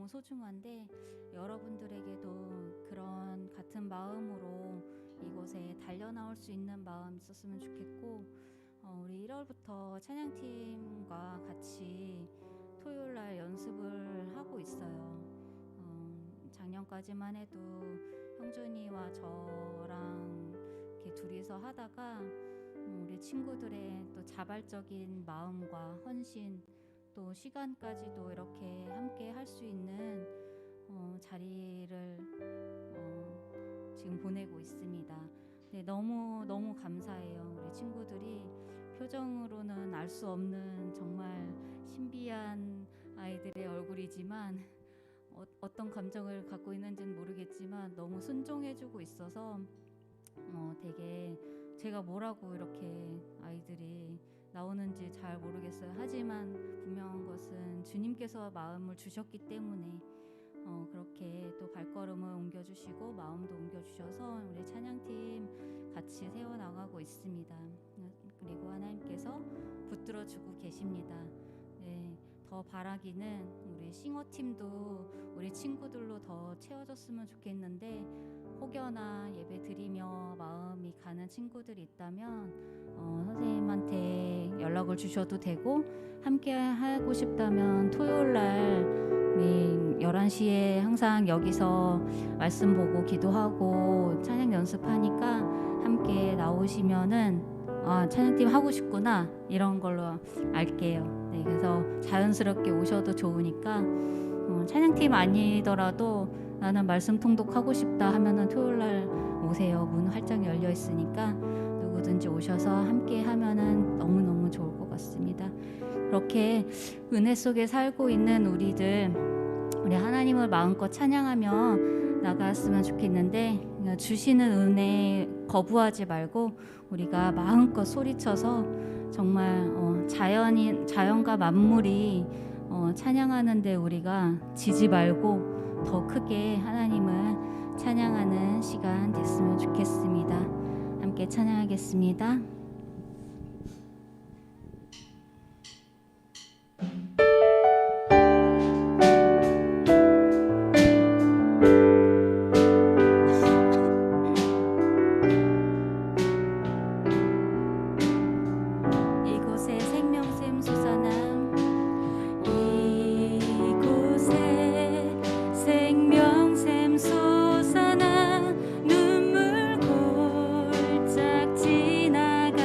너무 소중한데 여러분들에게도 그런 같은 마음으로 이곳에 달려나올 수 있는 마음 있었으면 좋겠고, 우리 1월부터 찬양팀과 같이 토요일날 연습을 하고 있어요. 작년까지만 해도 형준이와 저랑 이렇게 둘이서 하다가 우리 친구들의 또 자발적인 마음과 헌신, 또 시간까지도 이렇게 함께 할 수 있는 자리를 지금 보내고 있습니다. 네, 너무 감사해요. 우리 친구들이 표정으로는 알 수 없는 정말 신비한 아이들의 얼굴이지만 어떤 감정을 갖고 있는지는 모르겠지만 너무 순종해주고 있어서 되게 제가 뭐라고 이렇게 아이들이 나오는지 잘 모르겠어요. 하지만 분명한 것은 주님께서 마음을 주셨기 때문에 그렇게 또 발걸음을 옮겨주시고 마음도 옮겨주셔서 우리 찬양팀 같이 세워나가고 있습니다. 그리고 하나님께서 붙들어주고 계십니다. 네, 더 바라기는 우리 싱어팀도 우리 친구들로 더 채워졌으면 좋겠는데, 혹여나 예배 드리며 마음이 가는 친구들이 있다면 선생님한테 연락을 주셔도 되고, 함께 하고 싶다면 토요일날 우리 11시에 항상 여기서 말씀 보고 기도하고 찬양 연습하니까 함께 나오시면은 찬양팀 하고 싶구나 이런 걸로 알게요. 네, 그래서 자연스럽게 오셔도 좋으니까 찬양팀 아니더라도 나는 말씀 통독하고 싶다 하면은 토요일날 오세요. 문 활짝 열려 있으니까 누구든지 오셔서 함께 하면은 너무너무 좋을 것 같습니다. 그렇게 은혜 속에 살고 있는 우리 하나님을 마음껏 찬양하며 나갔으면 좋겠는데, 주시는 은혜 거부하지 말고 우리가 마음껏 소리쳐서 정말 자연과 만물이 찬양하는데 우리가 지지 말고 더 크게 하나님을 찬양하는 시간 됐으면 좋겠습니다. 함께 찬양하겠습니다. 생명샘 솟아나 눈물 골짝 지나가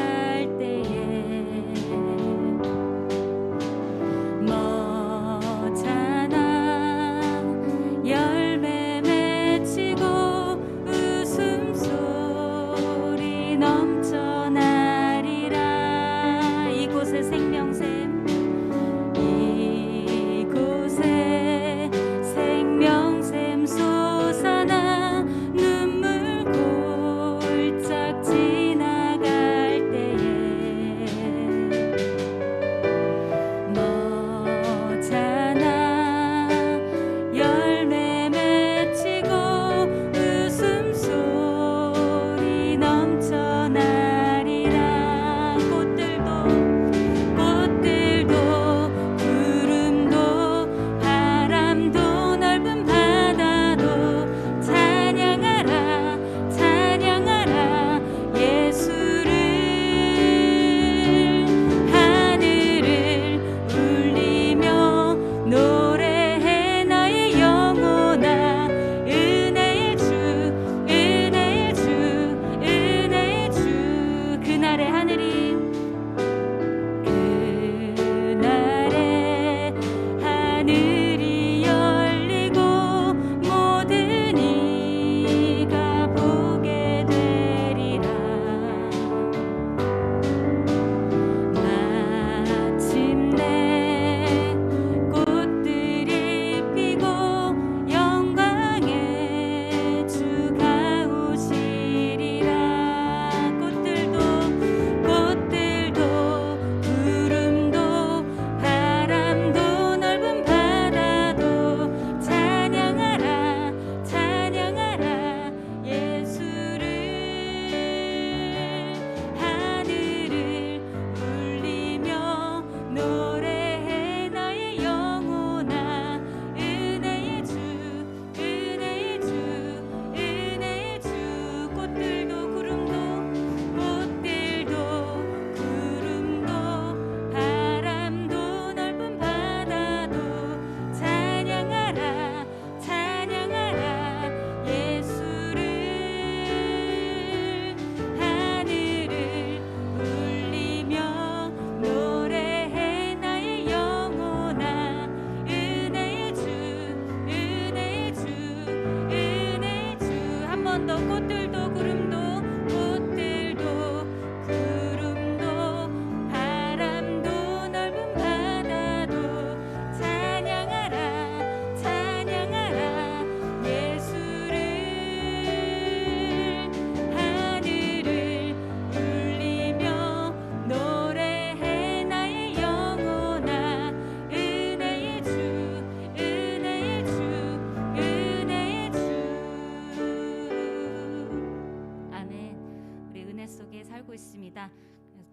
살고 있습니다.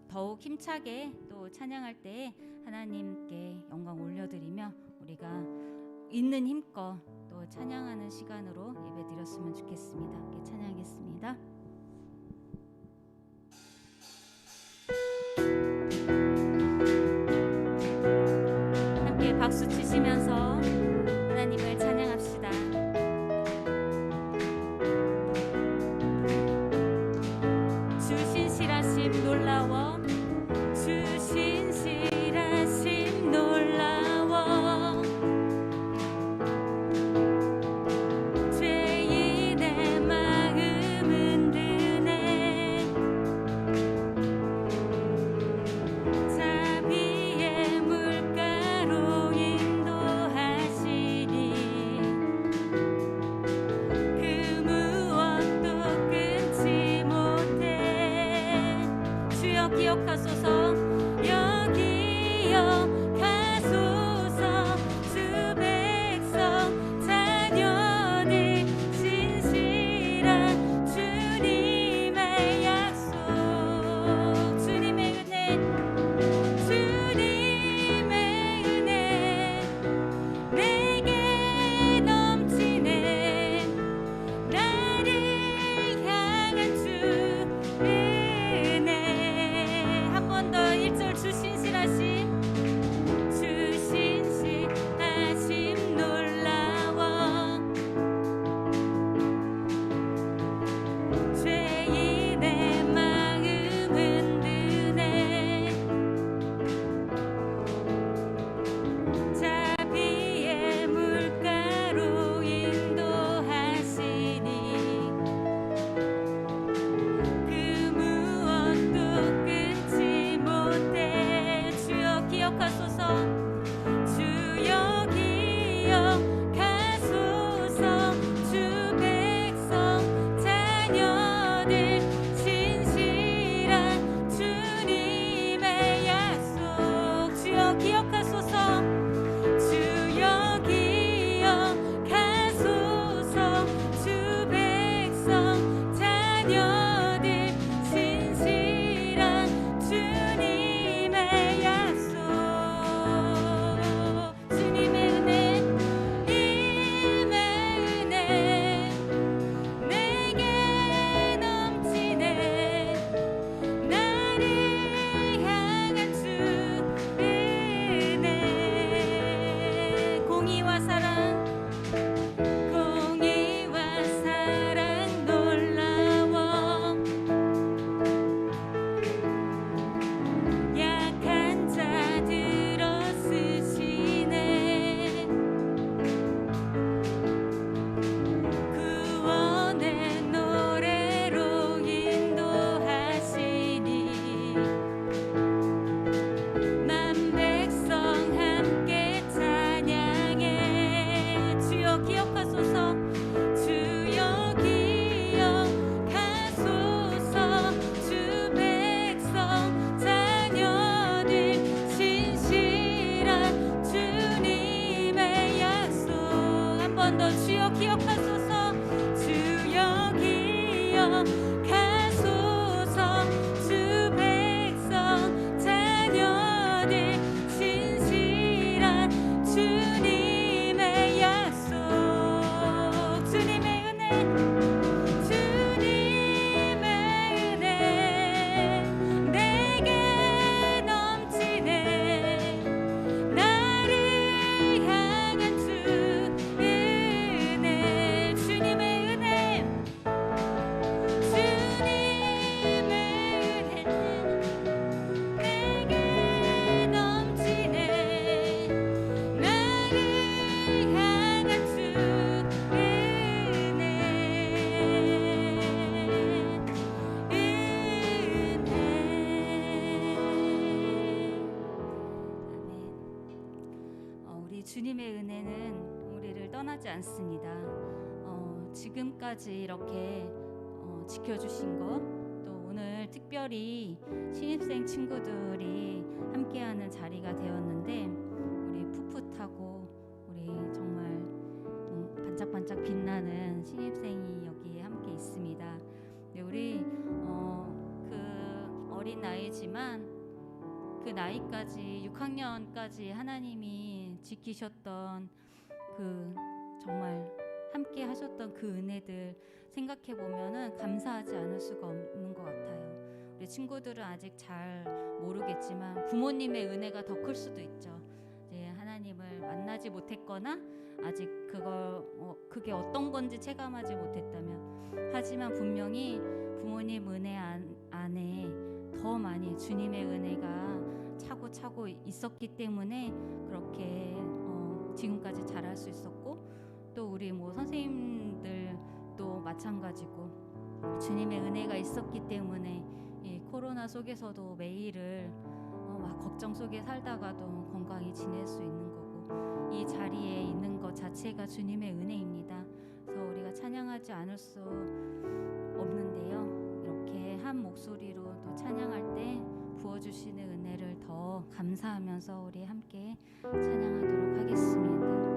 더욱 힘차게 또 찬양할 때 하나님께 영광 올려드리며 우리가 있는 힘껏 또 찬양하는 시간으로 예배 드렸으면 좋겠습니다. 함께 찬양하겠습니다. 함께 박수 치시면서 하나님을 찬양합시다. 주신 실하심 놀라워, 주신 실하심 놀라워, 죄인의 마음 흔드네, 자비의 물가로 인도하시니 그 무엇도 끊지 못해. 주여 기억하소서, 여기여 가소서. 주 백성 자녀들 신실한 주님의 약속, 주님의 은혜, 주님의 은혜 내게 넘치네. 나를 향한 주 은혜. 한 번 더 1절 주신 실하심, 주신 실하심 놀라워, 죄인의 마음 흔드네, 자비의 물가로 인도하시니 그 무엇도 끊지 못해. 주여 기억하소서, 주여 기억하소서. 주 백성 자녀들 신실한 주님의 약속, 주여 기억하소서, 주여 기억하소서. 주 백성 자녀들 신실한 주님의 약속, 주님의 은혜, 님의 은혜 내게 넘치네. 나를 향한 주 은혜, 공의와 사랑, 공의와 사랑 놀라워, 약한 자 들어 쓰시네. 구원의 노래로 인도하시니 만 백성 함께 찬양해. 주여 기억하소서, 주여 기억하소서. 주 백성 자녀들 신실한 주님의 약속. 한 번 더 주여 기억하소서, 주여 기억하소서. 주 백성 자녀들 신실한 주님의 약속, 주님의 은혜, 주님의 은혜 내게 넘치네. 나를 향한 주 은혜, 주님의 은혜, 주님의 은혜 내게 넘치네. 나를 향한 주 은혜, 우리 주님의 은혜는 우리를 떠나지 않습니다. 지금까지 이렇게 지켜주신 것, 또 오늘 특별히 신입생 친구들이 함께하는 자리가 되었는데 우리 풋풋하고 우리 정말 반짝반짝 빛나는 신입생이 여기에 함께 있습니다. 네, 우리 그 어린 나이지만 그 나이까지 6학년까지 하나님이 지키셨던 그 정말 함께 하셨던 그 은혜들 생각해 보면은 감사하지 않을 수가 없는 것 같아요. 우리 친구들은 아직 잘 모르겠지만 부모님의 은혜가 더 클 수도 있죠. 이제 하나님을 만나지 못했거나 아직 그게 어떤 건지 체감하지 못했다면, 하지만 분명히 부모님 은혜 안에 더 많이 주님의 은혜가 차고 있었기 때문에 그렇게 지금까지 잘할 수 있었고, 또 우리 선생님들도 마찬가지고 주님의 은혜가 있었기 때문에 이 코로나 속에서도 매일을 막 걱정 속에 살다가도 건강히 지낼 수 있는 거고, 이 자리에 있는 것 자체가 주님의 은혜입니다. 그래서 우리가 찬양하지 않을 수 없는데요, 이렇게 한 목소리로 또 찬양할 때 부어주시는 은혜를 더 감사하면서 우리 함께 찬양하도록 하겠습니다.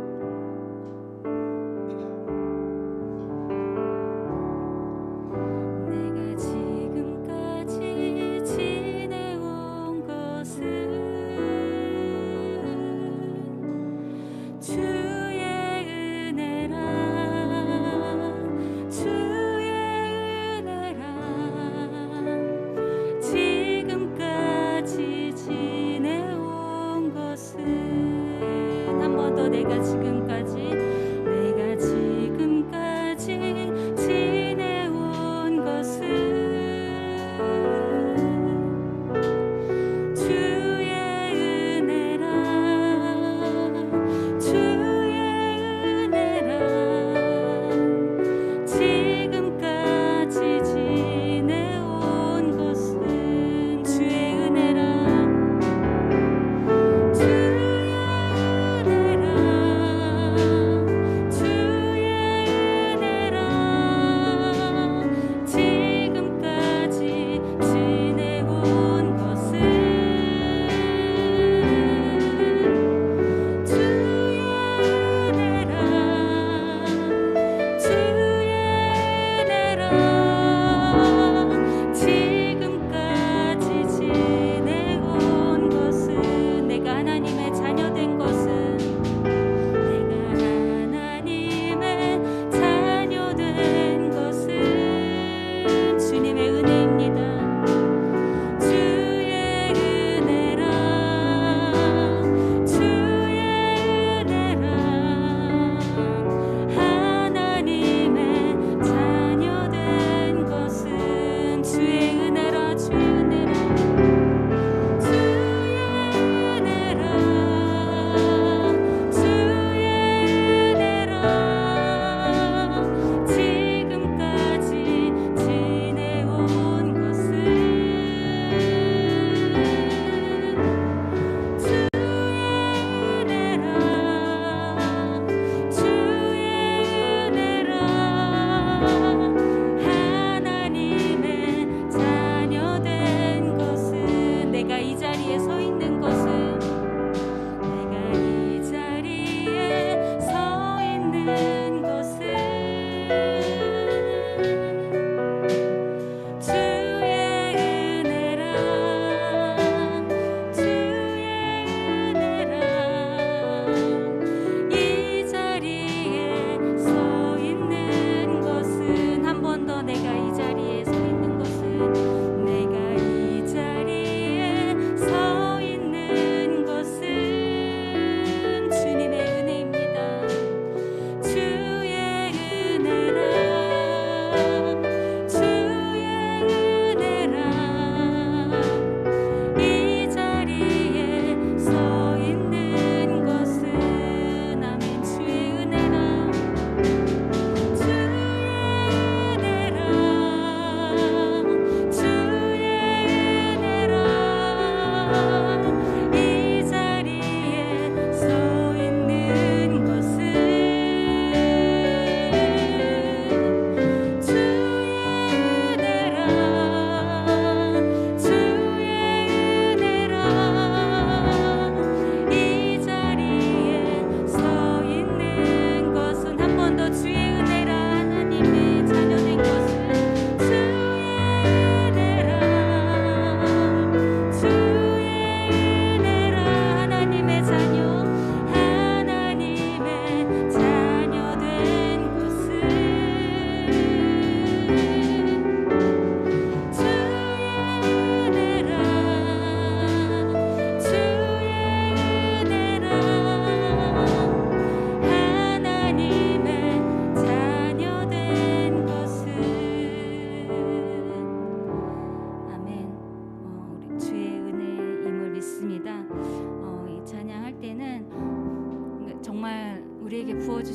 서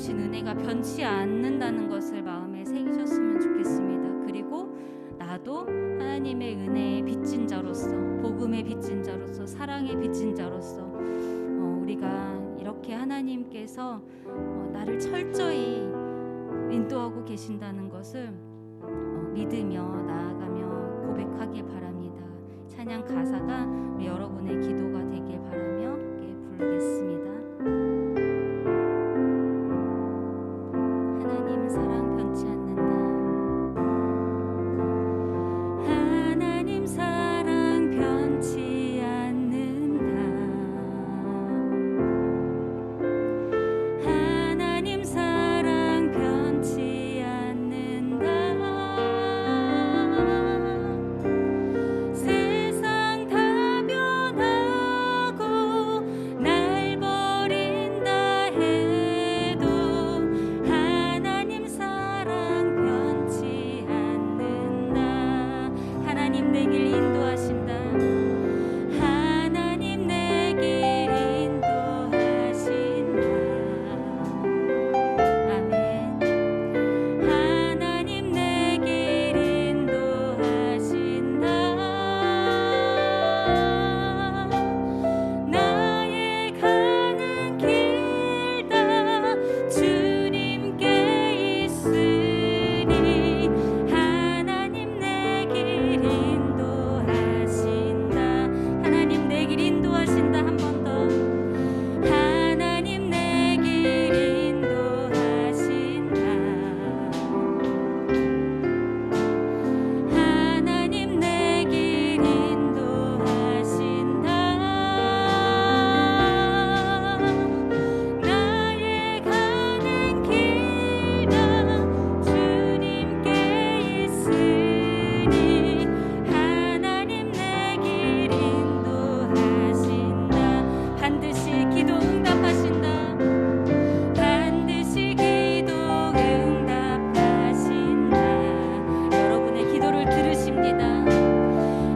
주신 은혜가 변치 않는다는 것을 마음에 새기셨으면 좋겠습니다. 그리고 나도 하나님의 은혜의 빚진 자로서, 복음의 빚진 자로서, 사랑의 빚진 자로서 우리가 이렇게 하나님께서 나를 철저히 인도하고 계신다는 것을 믿으며 나아가며 고백하길 바랍니다. 찬양 가사가 우리 여러분의 기도가 되길 바라며 함께 부르겠습니다. 하나님 사랑 변치 않는다. 하나님 사랑 변치 않는다. 하나님 사랑 변치 않는다. 세상 다 변하고 날 버린다 해도 하나님 사랑 변치 않는다. 하나님 내 길 인도하신다. 하나님 내 길 인도하신다. 아멘. 하나님 내 길 인도하신다. 나의 가는 길 다 주님께 있으니 하나님 내 길 인도하신다. 하나님 내 길 인도하신다. 한 번 더. 하나님 내 길 인도하신다. 하나님 내 길 인도하신다. 나의 가는 길 다 주님께 있으니 하나님 내 길 인도하신다. 반드시 기도 응답하신다. 반드시 기도 응답하신다. 여러분의 기도를 들으십니다.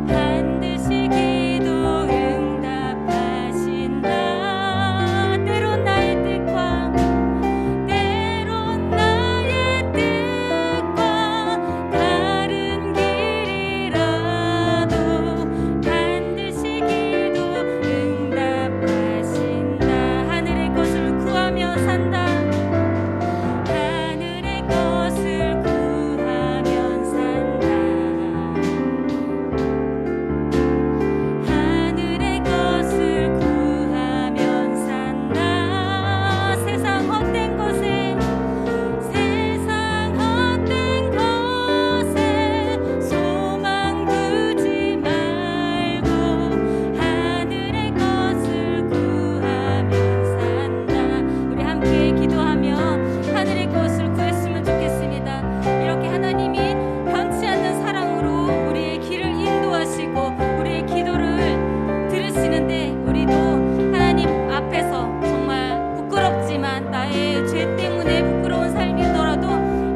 반드시 기도 응답하신다. 때론 나의 뜻과 때론 나의 뜻과 다른 길이라도 반드시 기도 응답하신다. 하늘의 것을 구하며 산다. 하늘의 것을 구하면 산다. 하늘의 것을 구하면 산다. 세상 헛된 것에 세상 헛된 것에 소망 두지 말고 하늘의 것을 구하면 산다. 우리 함께 기도하며 하늘의 것을 구했으면 좋겠습니다. 이렇게 하나님이 변치 않는 사랑으로 우리의 길을 인도하시고 우리의 기도를 들으시는데 우리도 하나님 앞에서 정말 부끄럽지만 나의 죄 때문에 부끄러운 삶이더라도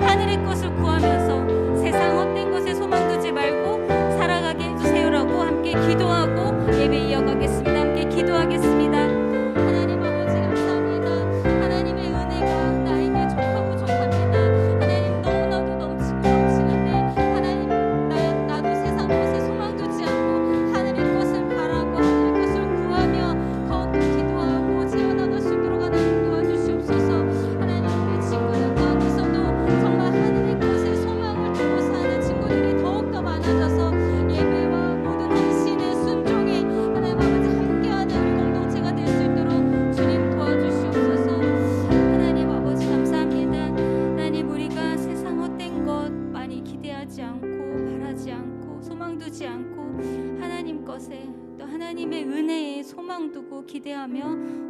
하늘의 것을 구하면서 세상 헛된 것에 소망 두지 말고 살아가게 해주세요라고 함께 기도하고 예배 이어가겠습니다. 함께 기도하겠습니다. 하나님 아버지 감사합니다. 하나님의 은혜가 나에게 족하고 족합니다. 하나님 너무나도 넘치고 넘치는데 하나님 나도 세상 것에 소망 두지 않고 하늘의 것을 바라고 하늘의 것을 구하며 더욱더 기도하고 채워나갈 수 있도록 하나님 도와주시옵소서. 하나님 우리 친구들 가운데서도 정말 하늘의 것에 소망을 두고 사는 친구들이 더욱더 많아져서 예배와 모든 헌신의 순종에 하나님 아버지 함께하는 우리 공동체가 될 수 있도록 주님 도와주시옵소서. 하나님 아버지 감사합니다. 하나님 우리가 세상 헛된 것 많이 기대하지 않고 바라지 않고 소망 두지 않고 하나님 것에 또 하나님의 은혜에 소망 두고 기대하며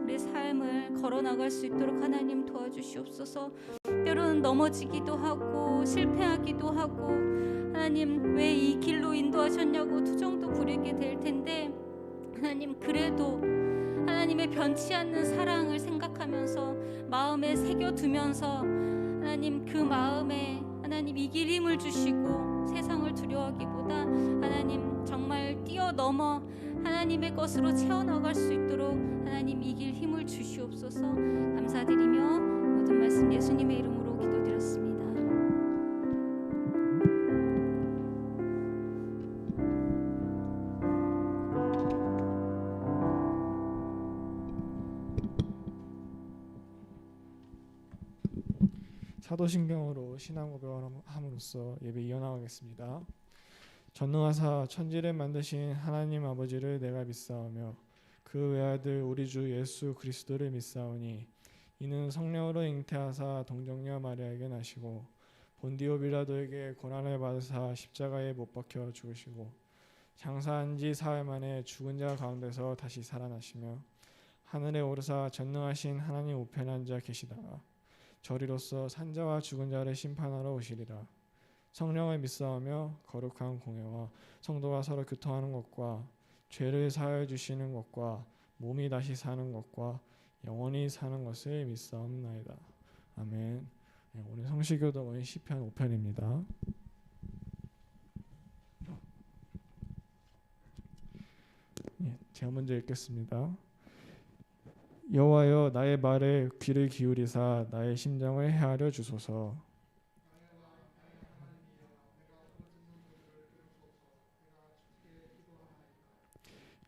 우리 삶을 걸어나갈 수 있도록 하나님 도와주시옵소서. 때로는 넘어지기도 하고 실패하기도 하고 하나님 왜 이 길로 인도하셨냐고 투정도 부리게 될 텐데 하나님 그래도 하나님의 변치 않는 사랑을 생각하면서 마음에 새겨두면서 하나님 그 마음에 하나님 이길 힘을 주시고 세상을 두려워하기보다 하나님 정말 뛰어넘어 하나님의 것으로 채워나갈 수 있도록 하나님 이길 힘을 주시옵소서. 감사드리며 모든 말씀 예수님의 이름으로 기도드렸습니다. 사도신경으로 신앙 고백을 함으로써 예배 이어나가겠습니다. 전능하사 천지를 만드신 하나님 아버지를 내가 믿사오며 그 외아들 우리 주 예수 그리스도를 믿사오니 이는 성령으로 잉태하사 동정녀 마리아에게 나시고 본디오 빌라도에게 고난을 받으사 십자가에 못 박혀 죽으시고 장사한 지 사흘 만에 죽은 자 가운데서 다시 살아나시며 하늘에 오르사 전능하신 하나님 우편에 앉아 계시다가 저리로서 산자와 죽은 자를 심판하러 오시리라. 성령을 믿사오며 거룩한 공회와 성도가 서로 교통하는 것과 죄를 사하여 주시는 것과 몸이 다시 사는 것과 영원히 사는 것을 믿사옵나이다. 아멘. 오늘 성시교독은 시편 5편입니다. 제가 먼저 읽겠습니다. 여호와여 나의 말에 귀를 기울이사 나의 심정을 헤아려 주소서.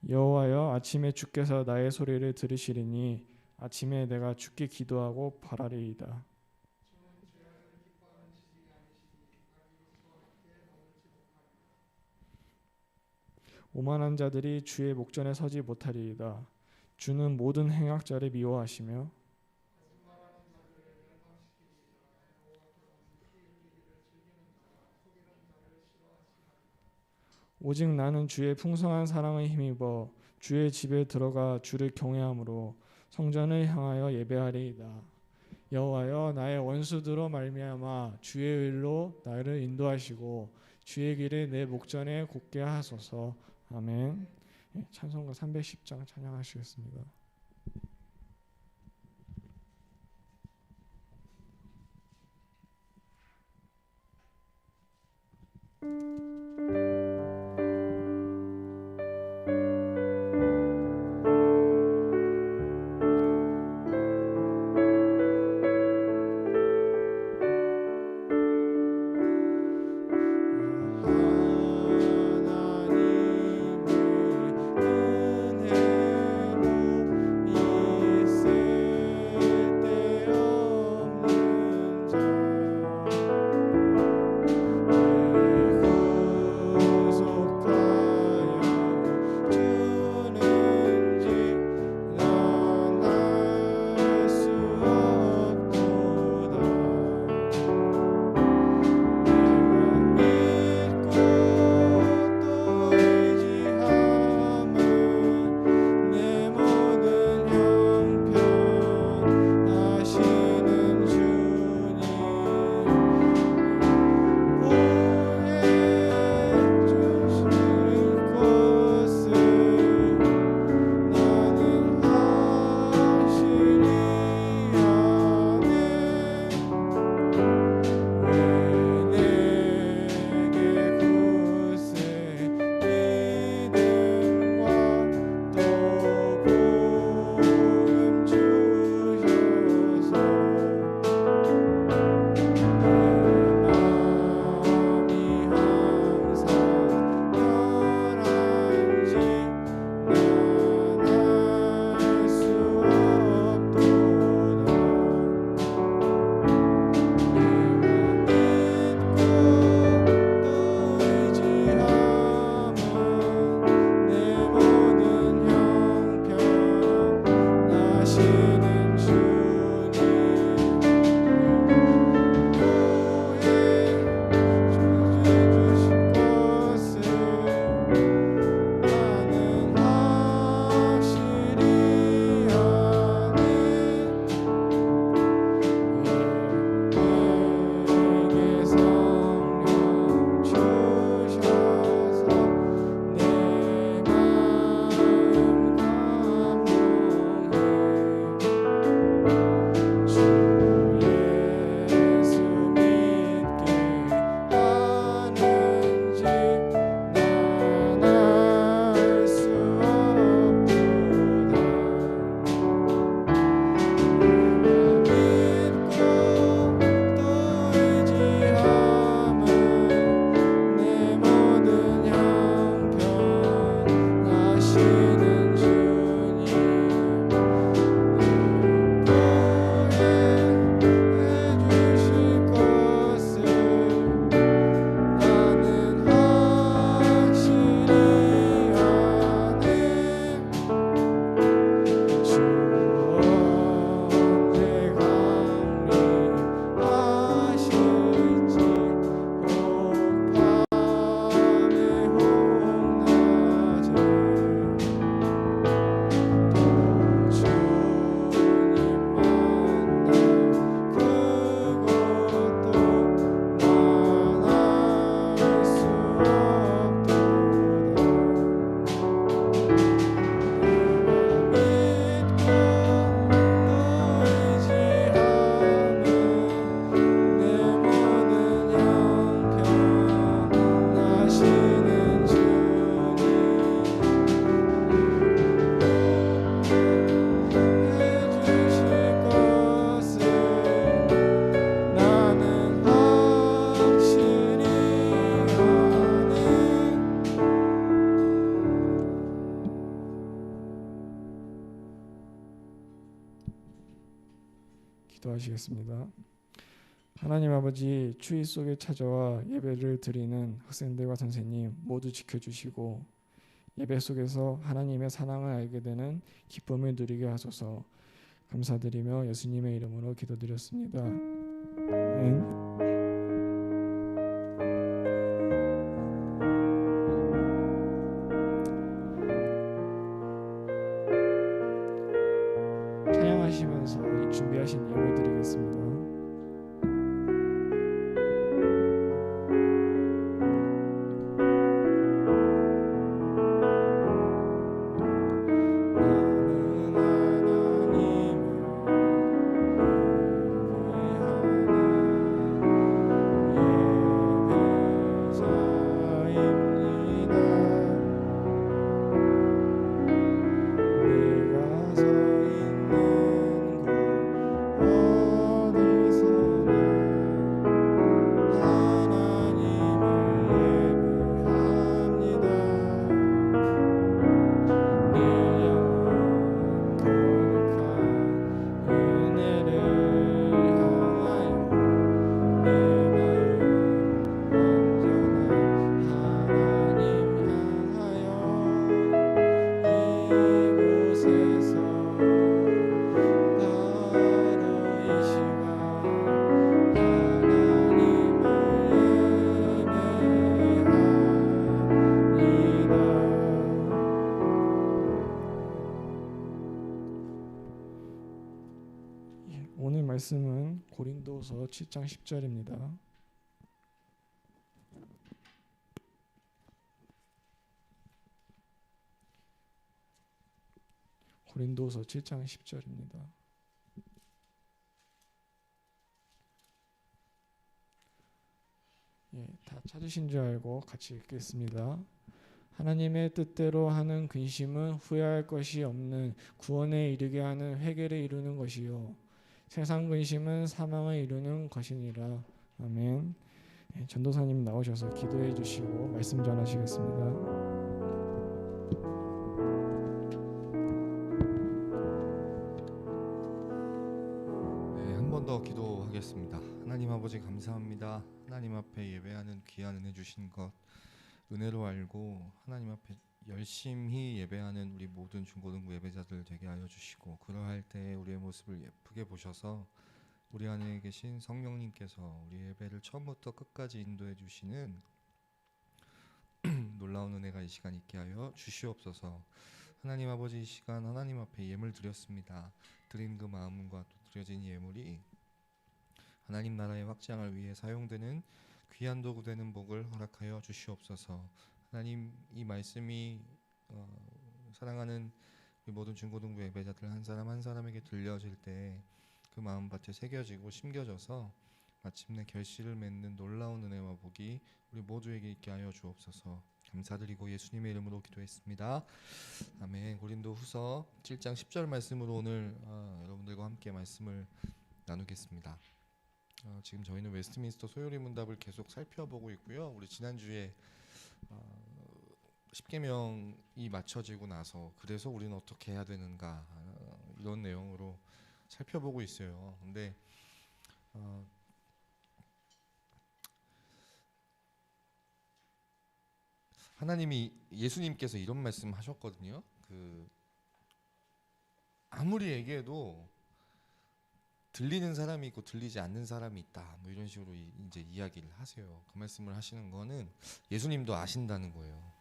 여호와여 아침에 주께서 나의 소리를 들으시리니 아침에 내가 주께 기도하고 바라리이다. 오만한 자들이 주의 목전에 서지 못하리이다. 주는 모든 행악자를 미워하시며 오직 나는 주의 풍성한 사랑을 힘입어 주의 집에 들어가 주를 경외함으로 성전을 향하여 예배하리이다. 여호와여 나의 원수들로 말미암아 주의 일로 나를 인도하시고 주의 길을 내 목전에 곧게 하소서. 아멘. 찬송가 310장 찬양하시겠습니다. 기도하시겠습니다. 하나님 아버지, 추위 속에 찾아와 예배를 드리는 학생들과 선생님 모두 지켜주시고 예배 속에서 하나님의 사랑을 알게 되는 기쁨을 누리게 하소서. 감사드리며 예수님의 이름으로 기도드렸습니다. 아멘. 찬양하시면서 준비하신 예물 드리겠습니다. 오늘 말씀은 고린도서 7장 10절입니다. 고린도서 7장 10절입니다. 다 찾으신 줄 알고 같이 읽겠습니다. 하나님의 뜻대로 하는 근심은 후회할 것이 없는 구원에 이르게 하는 회개를 이루는 것이요 세상 근심은 사망을 이루는 것이니라. 아멘. 전도사님 나오셔서 기도해 주시고 말씀 전하시겠습니다. 한 번 더 기도하겠습니다. 하나님 아버지 감사합니다. 하나님 앞에 예배하는 귀한 은혜 주신 것 은혜로 알고 하나님 앞에 열심히 예배하는 우리 모든 중고등부 예배자들 되게 하여 주시고 그러할 때 우리의 모습을 예쁘게 보셔서 우리 안에 계신 성령님께서 우리 예배를 처음부터 끝까지 인도해 주시는 놀라운 은혜가 이 시간 있게 하여 주시옵소서. 하나님 아버지 이 시간 하나님 앞에 예물 드렸습니다. 드린 그 마음과 또 드려진 예물이 하나님 나라의 확장을 위해 사용되는 귀한 도구 되는 복을 허락하여 주시옵소서. 하나님 이 말씀이 사랑하는 우리 모든 중고등부 예배자들 한 사람 한 사람에게 들려질 때 그 마음밭에 새겨지고 심겨져서 마침내 결실을 맺는 놀라운 은혜와 복이 우리 모두에게 있게 하여 주옵소서. 감사드리고 예수님의 이름으로 기도했습니다. 아멘. 고린도후서 7장 10절 말씀으로 오늘 여러분들과 함께 말씀을 나누겠습니다. 지금 저희는 웨스트민스터 소요리 문답을 계속 살펴보고 있고요. 우리 지난주에 십계명이 맞춰지고 나서 그래서 우리는 어떻게 해야 되는가 이런 내용으로 살펴보고 있어요. 근데 하나님이 예수님께서 이런 말씀하셨거든요. 아무리 얘기해도 들리는 사람이 있고 들리지 않는 사람이 있다. 뭐 이런 식으로 이제 이야기를 하세요. 그 말씀을 하시는 거는 예수님도 아신다는 거예요.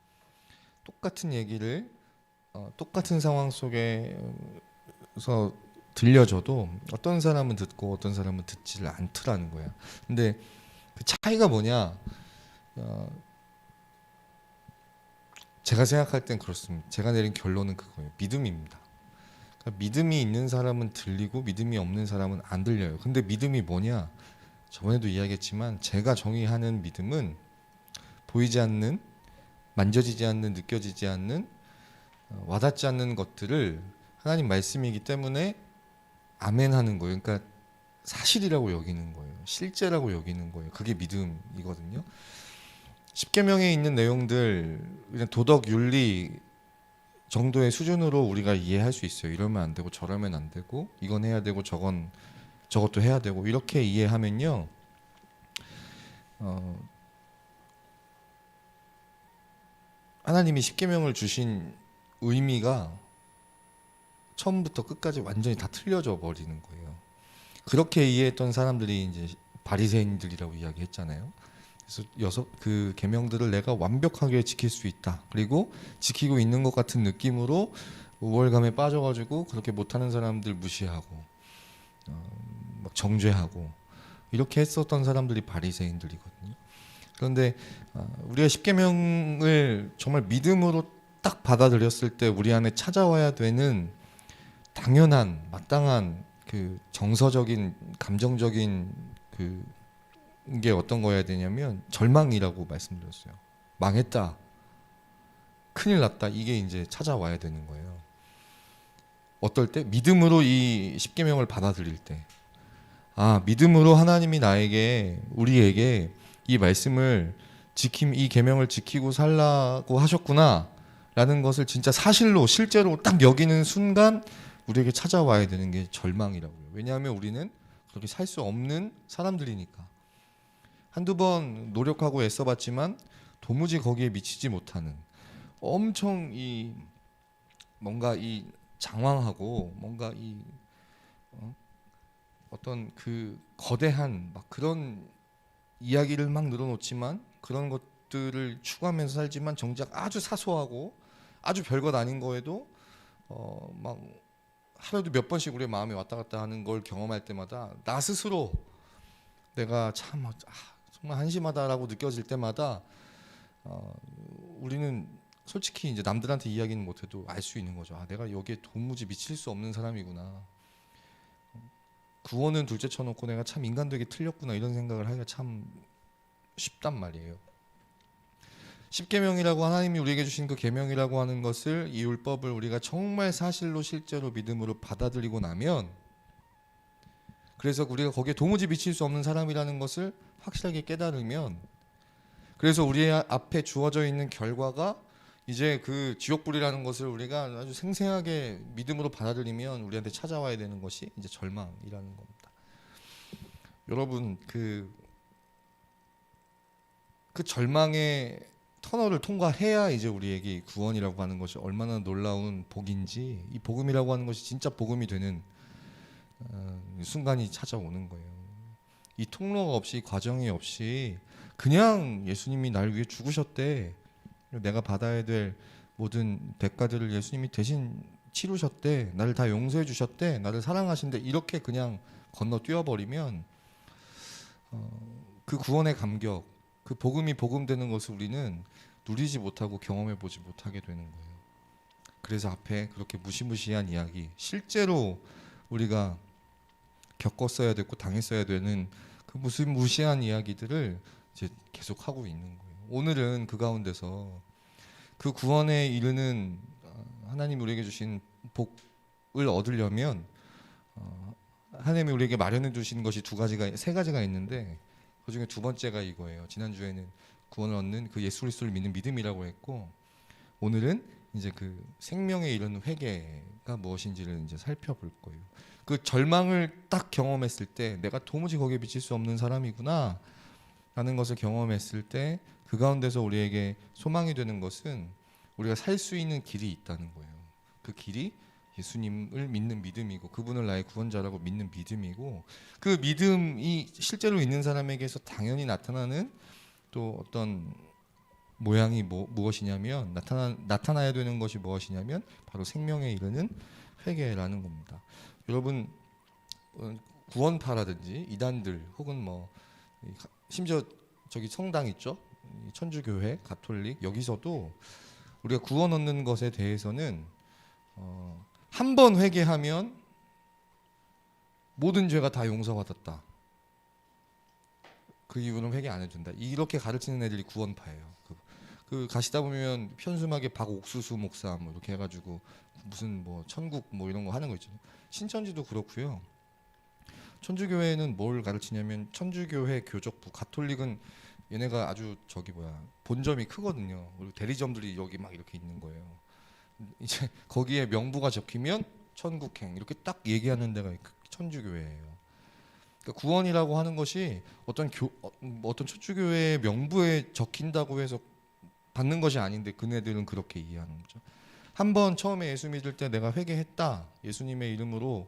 똑같은 얘기를 똑같은 상황 속에서 들려줘도 어떤 사람은 듣고 어떤 사람은 듣지를 않더라는 거야. 근데 그 차이가 뭐냐? 제가 생각할 땐 그렇습니다. 제가 내린 결론은 그거예요. 믿음입니다. 그러니까 믿음이 있는 사람은 들리고 믿음이 없는 사람은 안 들려요. 근데 믿음이 뭐냐? 저번에도 이야기했지만 제가 정의하는 믿음은 보이지 않는, 만져지지 않는, 느껴지지 않는, 와닿지 않는 것들을 하나님 말씀이기 때문에 아멘 하는 거예요. 그러니까 사실이라고 여기는 거예요. 실제라고 여기는 거예요. 그게 믿음이거든요. 십계명에 있는 내용들 그냥 도덕 윤리 정도의 수준으로 우리가 이해할 수 있어요. 이러면 안 되고 저러면 안 되고 이건 해야 되고 저건 저것도 해야 되고 이렇게 이해하면요. 하나님이 십계명을 주신 의미가 처음부터 끝까지 완전히 다 틀려져 버리는 거예요. 그렇게 이해했던 사람들이 이제 바리새인들이라고 이야기했잖아요. 그래서 그 계명들을 내가 완벽하게 지킬 수 있다. 그리고 지키고 있는 것 같은 느낌으로 우월감에 빠져가지고 그렇게 못하는 사람들 무시하고 막 정죄하고 이렇게 했었던 사람들이 바리새인들이거든요. 그런데 우리가 십계명을 정말 믿음으로 딱 받아들였을 때 우리 안에 찾아와야 되는 당연한 마땅한 그 정서적인 감정적인 그게 어떤 거여야 되냐면 절망이라고 말씀드렸어요. 망했다, 큰일 났다, 이게 이제 찾아와야 되는 거예요. 어떨 때? 믿음으로 이 십계명을 받아들일 때, 아, 믿음으로 하나님이 나에게, 우리에게 이 말씀을 이 계명을 지키고 살라고 하셨구나 라는 것을 진짜 사실로 실제로 딱 여기는 순간 우리에게 찾아와야 되는 게 절망이라고요. 왜냐하면 우리는 그렇게 살 수 없는 사람들이니까. 한두 번 노력하고 애써봤지만 도무지 거기에 미치지 못하는, 엄청 뭔가 장황하고 뭔가 어떤 그 거대한 막 그런 이야기를 막 늘어놓지만 그런 것들을 추구하면서 살지만 정작 아주 사소하고 아주 별것 아닌 거에도 막 하루에도 몇 번씩 우리의 마음이 왔다 갔다 하는 걸 경험할 때마다 나 스스로 내가 참 정말 한심하다라고 느껴질 때마다 우리는 솔직히 이제 남들한테 이야기는 못해도 알 수 있는 거죠. 아, 내가 여기에 도무지 미칠 수 없는 사람이구나. 구원은 둘째 쳐놓고 내가 참 인간되게 틀렸구나, 이런 생각을 하기가 참 쉽단 말이에요. 십계명이라고 하나님이 우리에게 주신 그 계명이라고 하는 것을, 이 율법을 우리가 정말 사실로 실제로 믿음으로 받아들이고 나면, 그래서 우리가 거기에 도무지 미칠 수 없는 사람이라는 것을 확실하게 깨달으면, 그래서 우리 앞에 주어져 있는 결과가 이제 그 지옥불이라는 것을 우리가 아주 생생하게 믿음으로 받아들이면 우리한테 찾아와야 되는 것이 이제 절망이라는 겁니다. 여러분, 그 절망의 터널을 통과해야 이제 우리에게 구원이라고 하는 것이 얼마나 놀라운 복인지, 이 복음이라고 하는 것이 진짜 복음이 되는 순간이 찾아오는 거예요. 이 통로가 없이, 과정이 없이 그냥 예수님이 날 위해 죽으셨대, 내가 받아야 될 모든 대가들을 예수님이 대신 치르셨대, 나를 다 용서해 주셨대, 나를 사랑하신대, 이렇게 그냥 건너뛰어버리면 그 구원의 감격, 그 복음이 복음되는 것을 우리는 누리지 못하고 경험해 보지 못하게 되는 거예요. 그래서 앞에 그렇게 무시무시한 이야기, 실제로 우리가 겪었어야 됐고 당했어야 되는 그 무시무시한 이야기들을 이제 계속 하고 있는 거예요. 오늘은 그 가운데서 그 구원에 이르는 하나님 우리에게 주신 복을 얻으려면 하나님이 우리에게 마련해 주신 것이 세 가지가 있는데, 그 중에 두 번째가 이거예요. 지난주에는 구원을 얻는 그 예수 그리스도를 믿는 믿음이라고 했고, 오늘은 이제 그 생명에 이르는 회개가 무엇인지를 이제 살펴볼 거예요. 그 절망을 딱 경험했을 때 내가 도무지 거기에 미칠 수 없는 사람이구나 라는 것을 경험했을 때, 그 가운데서 우리에게 소망이 되는 것은 우리가 살 수 있는 길이 있다는 거예요. 그 길이 예수님을 믿는 믿음이고, 그분을 나의 구원자라고 믿는 믿음이고, 그 믿음이 실제로 있는 사람에게서 당연히 나타나는 또 어떤 모양이 무엇이냐면, 나타나야 되는 것이 무엇이냐면 바로 생명에 이르는 회개라는 겁니다. 여러분, 구원파라든지 이단들 혹은 뭐 심지어 저기 성당 있죠, 천주교회, 가톨릭, 여기서도 우리가 구원 얻는 것에 대해서는 한 번 회개하면 모든 죄가 다 용서받았다, 그 이후로는 회개 안 해도 된다, 이렇게 가르치는 애들이 구원파예요. 그 가시다 보면 편수막에 박옥수수 목사 뭐 이렇게 해가지고 무슨 뭐 천국 뭐 이런 거 하는 거 있잖아요. 신천지도 그렇고요. 천주교회는 뭘 가르치냐면 천주교회 교적부, 가톨릭은 얘네가 아주 본점이 크거든요. 그리고 대리점들이 여기 막 이렇게 있는 거예요. 이제 거기에 명부가 적히면 천국행 이렇게 딱 얘기하는 데가 천주교회예요. 그러니까 구원이라고 하는 것이 어떤 초주교회의 명부에 적힌다고 해서 받는 것이 아닌데 그네들은 그렇게 이해하는 거죠. 한번 처음에 예수 믿을 때 내가 회개했다, 예수님의 이름으로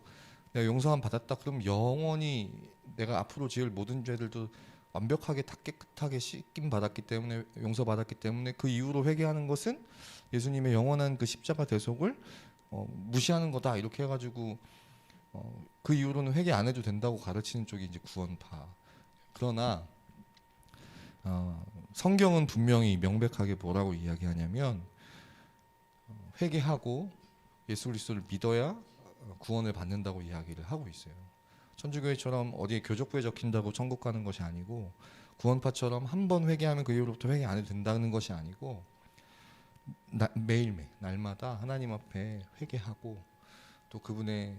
내가 용서함 받았다, 그럼 영원히 내가 앞으로 지을 모든 죄들도 완벽하게 다 깨끗하게 씻김 받았기 때문에, 용서받았기 때문에 그 이후로 회개하는 것은 예수님의 영원한 그 십자가 대속을 무시하는 거다, 이렇게 해가지고 그 이후로는 회개 안 해도 된다고 가르치는 쪽이 이제 구원파. 그러나 성경은 분명히 명백하게 뭐라고 이야기하냐면 회개하고 예수 그리스도를 믿어야 구원을 받는다고 이야기를 하고 있어요. 천주교회처럼 어디에 교적부에 적힌다고 천국 가는 것이 아니고, 구원파처럼 한 번 회개하면 그 이후로부터 회개 안 해도 된다는 것이 아니고, 매일매일 날마다 하나님 앞에 회개하고 또 그분의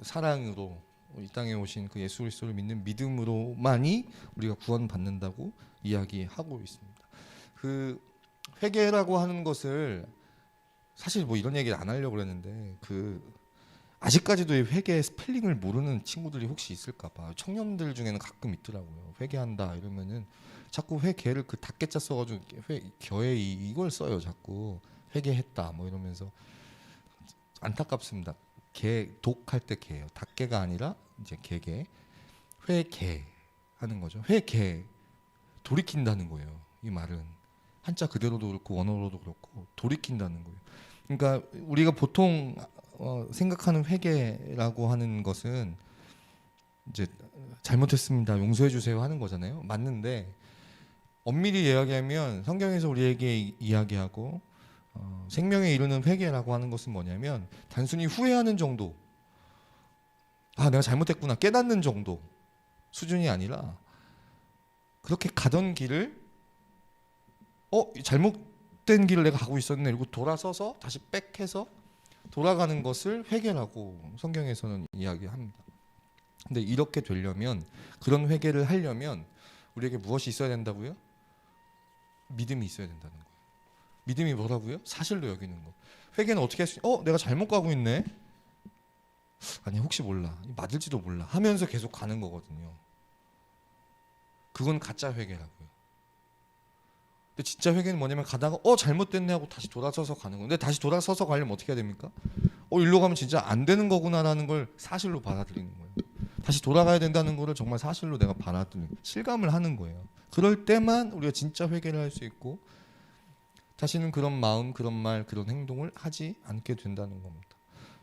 사랑으로 이 땅에 오신 그 예수 그리스도를 믿는 믿음으로만이 우리가 구원받는다고 이야기하고 있습니다. 그 회개라고 하는 것을 사실 뭐 이런 얘기를 안 하려고 그랬는데, 아직까지도 이 회개의 스펠링을 모르는 친구들이 혹시 있을까 봐. 청년들 중에는 가끔 있더라고요. 회개한다 이러면은 자꾸 회개를 그 닭개자 써가지고 겨에 이걸 써요. 자꾸 회개했다 뭐 이러면서. 안타깝습니다. 독할 때 개예요. 닭개가 아니라 이제 개개. 회개 하는 거죠. 회개, 돌이킨다는 거예요. 이 말은 한자 그대로도 그렇고 원어로도 그렇고 돌이킨다는 거예요. 그러니까 우리가 보통 생각하는 회개라고 하는 것은 이제 잘못했습니다, 용서해 주세요 하는 거잖아요. 맞는데 엄밀히 이야기하면 성경에서 우리에게 이야기하고 생명에 이르는 회개라고 하는 것은 뭐냐면 단순히 후회하는 정도, 내가 잘못했구나 깨닫는 정도 수준이 아니라, 그렇게 가던 길을 잘못된 길을 내가 가고 있었네 이러고 돌아서서 다시 백해서 돌아가는 것을 회개라고 성경에서는 이야기합니다. 근데 이렇게 되려면, 그런 회개를 하려면 우리에게 무엇이 있어야 된다고요? 믿음이 있어야 된다는 거예요. 믿음이 뭐라고요? 사실로 여기는 거. 회개는 어떻게 할 수 내가 잘못 가고 있네, 아니 혹시 몰라, 맞을지도 몰라 하면서 계속 가는 거거든요. 그건 가짜 회개라고요. 근데 진짜 회개는 뭐냐면 가다가 잘못됐네 하고 다시 돌아서서 가는 건데, 다시 돌아서서 가려면 어떻게 해야 됩니까? 일로 가면 진짜 안 되는 거구나라는 걸 사실로 받아들이는 거예요. 다시 돌아가야 된다는 거를 정말 사실로 내가 받아들이는, 실감을 하는 거예요. 그럴 때만 우리가 진짜 회개를 할 수 있고 다시는 그런 마음, 그런 말, 그런 행동을 하지 않게 된다는 겁니다.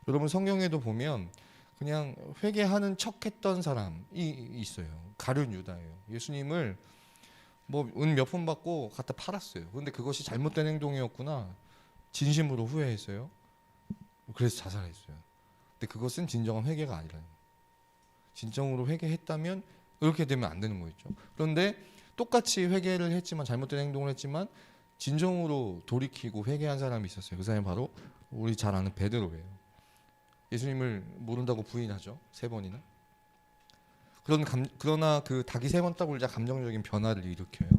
여러분 성경에도 보면 그냥 회개하는 척했던 사람이 있어요. 가룟 유다예요. 예수님을 은 몇 푼 받고 갖다 팔았어요. 그런데 그것이 잘못된 행동이었구나, 진심으로 후회했어요. 그래서 자살했어요. 근데 그것은 진정한 회개가 아니라는 거예요. 진정으로 회개했다면 이렇게 되면 안 되는 거였죠. 그런데 똑같이 회개를 했지만, 잘못된 행동을 했지만 진정으로 돌이키고 회개한 사람이 있었어요. 그 사람이 바로 우리 잘 아는 베드로예요. 예수님을 모른다고 부인하죠. 3번이나. 그러나 그 닭이 3번 딱 울자 감정적인 변화를 일으켜요.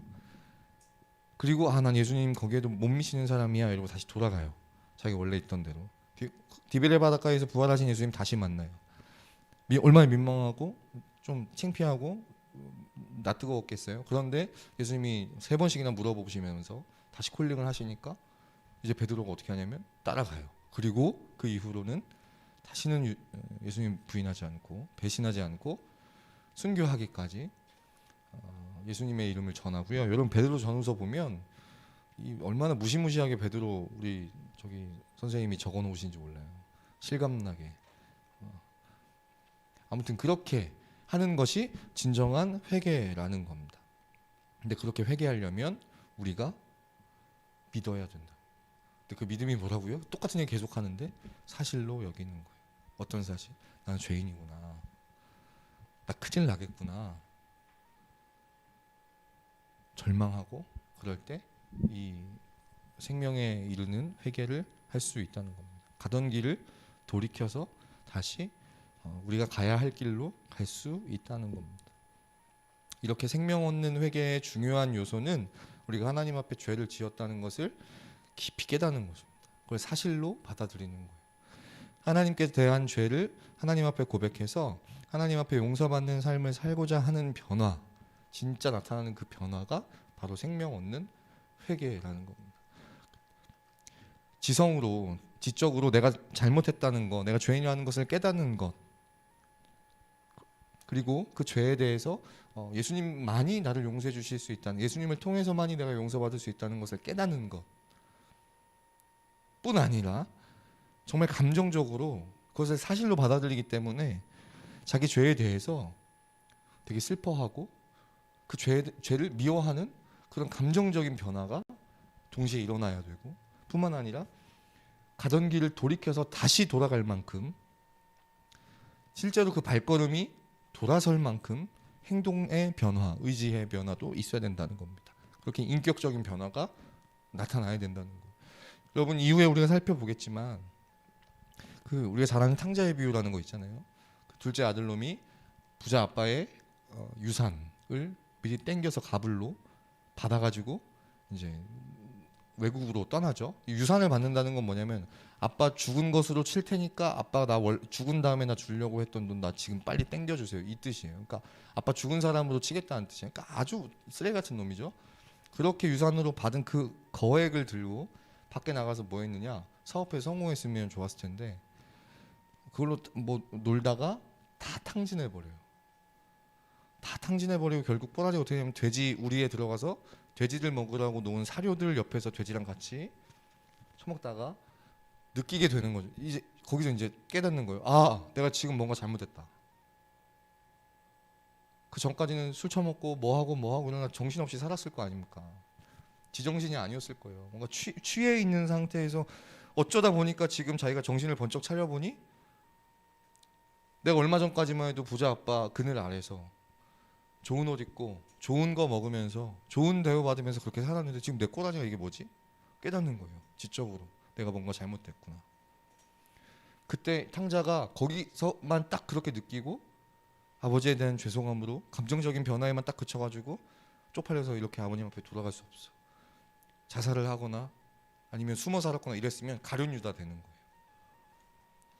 그리고 난 예수님 거기에도 못 미치는 사람이야 이러고 다시 돌아가요. 자기 원래 있던 대로. 디베레 바닷가에서 부활하신 예수님 다시 만나요. 얼마나 민망하고 좀 창피하고 낯뜨거웠겠어요. 그런데 예수님이 3번씩이나 물어보시면서 다시 콜링을 하시니까 이제 베드로가 어떻게 하냐면 따라가요. 그리고 그 이후로는 다시는 예수님 부인하지 않고 배신하지 않고 순교하기까지 예수님의 이름을 전하고요. 여러분 베드로 전후서 보면 얼마나 무시무시하게 베드로 우리 선생님이 적어 놓으신지 몰라요. 실감나게. 아무튼 그렇게 하는 것이 진정한 회개라는 겁니다. 근데 그렇게 회개하려면 우리가 믿어야 된다. 근데 그 믿음이 뭐라고요? 똑같은 얘기 계속 하는데 사실로 여기는 거예요. 어떤 사실? 나는 죄인이구나. 나 큰일 나겠구나. 절망하고 그럴 때 이 생명에 이르는 회개를 할 수 있다는 겁니다. 가던 길을 돌이켜서 다시 우리가 가야 할 길로 갈 수 있다는 겁니다. 이렇게 생명 얻는 회개의 중요한 요소는 우리가 하나님 앞에 죄를 지었다는 것을 깊이 깨닫는 것입니다. 그걸 사실로 받아들이는 거예요. 하나님께 대한 죄를 하나님 앞에 고백해서 하나님 앞에 용서받는 삶을 살고자 하는 변화, 진짜 나타나는 그 변화가 바로 생명 얻는 회개라는 겁니다. 지성으로, 지적으로 내가 잘못했다는 것, 내가 죄인이라는 것을 깨닫는 것, 그리고 그 죄에 대해서 예수님만이 나를 용서해 주실 수 있다는, 예수님을 통해서만이 내가 용서받을 수 있다는 것을 깨닫는 것 뿐 아니라 정말 감정적으로 그것을 사실로 받아들이기 때문에 자기 죄에 대해서 되게 슬퍼하고 그 죄를 미워하는 그런 감정적인 변화가 동시에 일어나야 되고, 뿐만 아니라 가던 길을 돌이켜서 다시 돌아갈 만큼, 실제로 그 발걸음이 돌아설 만큼 행동의 변화, 의지의 변화도 있어야 된다는 겁니다. 그렇게 인격적인 변화가 나타나야 된다는 거예요. 여러분, 이후에 우리가 살펴보겠지만 그 우리가 잘 아는 탕자의 비유라는 거 있잖아요. 그 둘째 아들놈이 부자 아빠의 유산을 미리 땡겨서 가불로 받아가지고 이제 외국으로 떠나죠. 이 유산을 받는다는 건 뭐냐면, 아빠 죽은 것으로 칠 테니까 아빠 나 죽은 다음에 나 주려고 했던 돈 나 지금 빨리 땡겨주세요, 이 뜻이에요. 그러니까 아빠 죽은 사람으로 치겠다는 뜻이에요. 그러니까 아주 쓰레기 같은 놈이죠. 그렇게 유산으로 받은 그 거액을 들고 밖에 나가서 뭐 했느냐, 사업에 성공했으면 좋았을 텐데 그걸로 뭐 놀다가 다 탕진해 버려요. 다 탕진해 버리고 결국 꼬라지 어떻게 되냐면, 돼지 우리에 들어가서 돼지들 먹으라고 놓은 사료들 옆에서 돼지랑 같이 처먹다가 느끼게 되는 거죠. 이제 거기서 이제 깨닫는 거예요. 아, 내가 지금 뭔가 잘못했다. 그 전까지는 술 처먹고 뭐하고 이러나 정신없이 살았을 거 아닙니까? 지정신이 아니었을 거예요. 뭔가 취해 있는 상태에서 어쩌다 보니까 지금 자기가 정신을 번쩍 차려보니 내가 얼마 전까지만 해도 부자 아빠 그늘 아래서 좋은 옷 입고 좋은 거 먹으면서 좋은 대우 받으면서 그렇게 살았는데 지금 내 꼬라지가 이게 뭐지? 깨닫는 거예요. 지적으로 내가 뭔가 잘못됐구나. 그때 탕자가 거기서만 딱 그렇게 느끼고 아버지에 대한 죄송함으로 감정적인 변화에만 딱 그쳐가지고 쪽팔려서 이렇게 아버님 앞에 돌아갈 수 없어. 자살을 하거나 아니면 숨어 살았거나 이랬으면 가룟 유다 되는 거예요.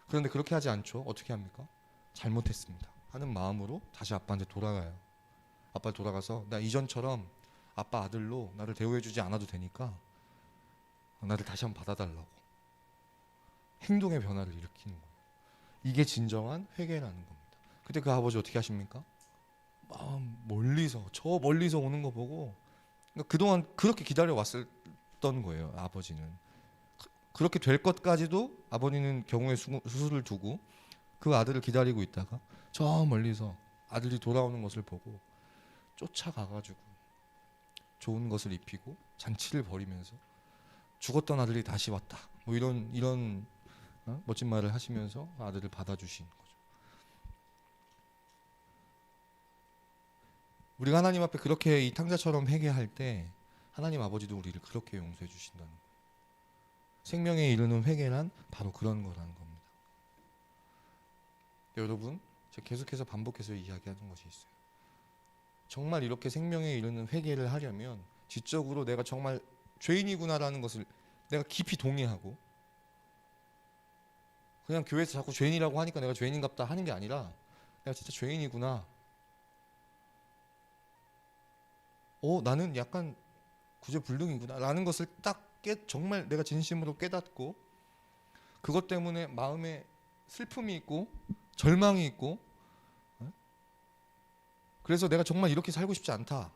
그런데 그렇게 하지 않죠. 어떻게 합니까? 잘못했습니다 하는 마음으로 다시 아빠한테 돌아가요. 아빠 돌아가서 나 이전처럼 아빠 아들로 나를 대우해주지 않아도 되니까 나를 다시 한번 받아달라고 행동의 변화를 일으키는 거예요. 이게 진정한 회개라는 겁니다. 그때 그 아버지 어떻게 하십니까? 멀리서, 저 멀리서 오는 거 보고, 그러니까 그동안 그렇게 기다려 왔었던 거예요. 아버지는 그렇게 될 것까지도 아버지는 경우의 수술을 두고 그 아들을 기다리고 있다가 저 멀리서 아들이 돌아오는 것을 보고 쫓아가가지고 좋은 것을 입히고 잔치를 벌이면서 죽었던 아들이 다시 왔다, 뭐 이런 멋진 말을 하시면서 아들을 받아주신 거죠. 우리가 하나님 앞에 그렇게 이 탕자처럼 회개할 때 하나님 아버지도 우리를 그렇게 용서해 주신다는 거예요. 생명에 이르는 회개란 바로 그런 거라는 겁니다. 여러분, 제가 계속해서 반복해서 이야기하는 것이 있어요. 정말 이렇게 생명에 이르는 회개를 하려면 지적으로 내가 정말 죄인이구나라는 것을 내가 깊이 동의하고, 그냥 교회에서 자꾸 죄인이라고 하니까 내가 죄인인갑다 하는 게 아니라 내가 진짜 죄인이구나, 나는 약간 구제불능이구나 라는 것을 딱 정말 내가 진심으로 깨닫고, 그것 때문에 마음에 슬픔이 있고 절망이 있고, 그래서 내가 정말 이렇게 살고 싶지 않다,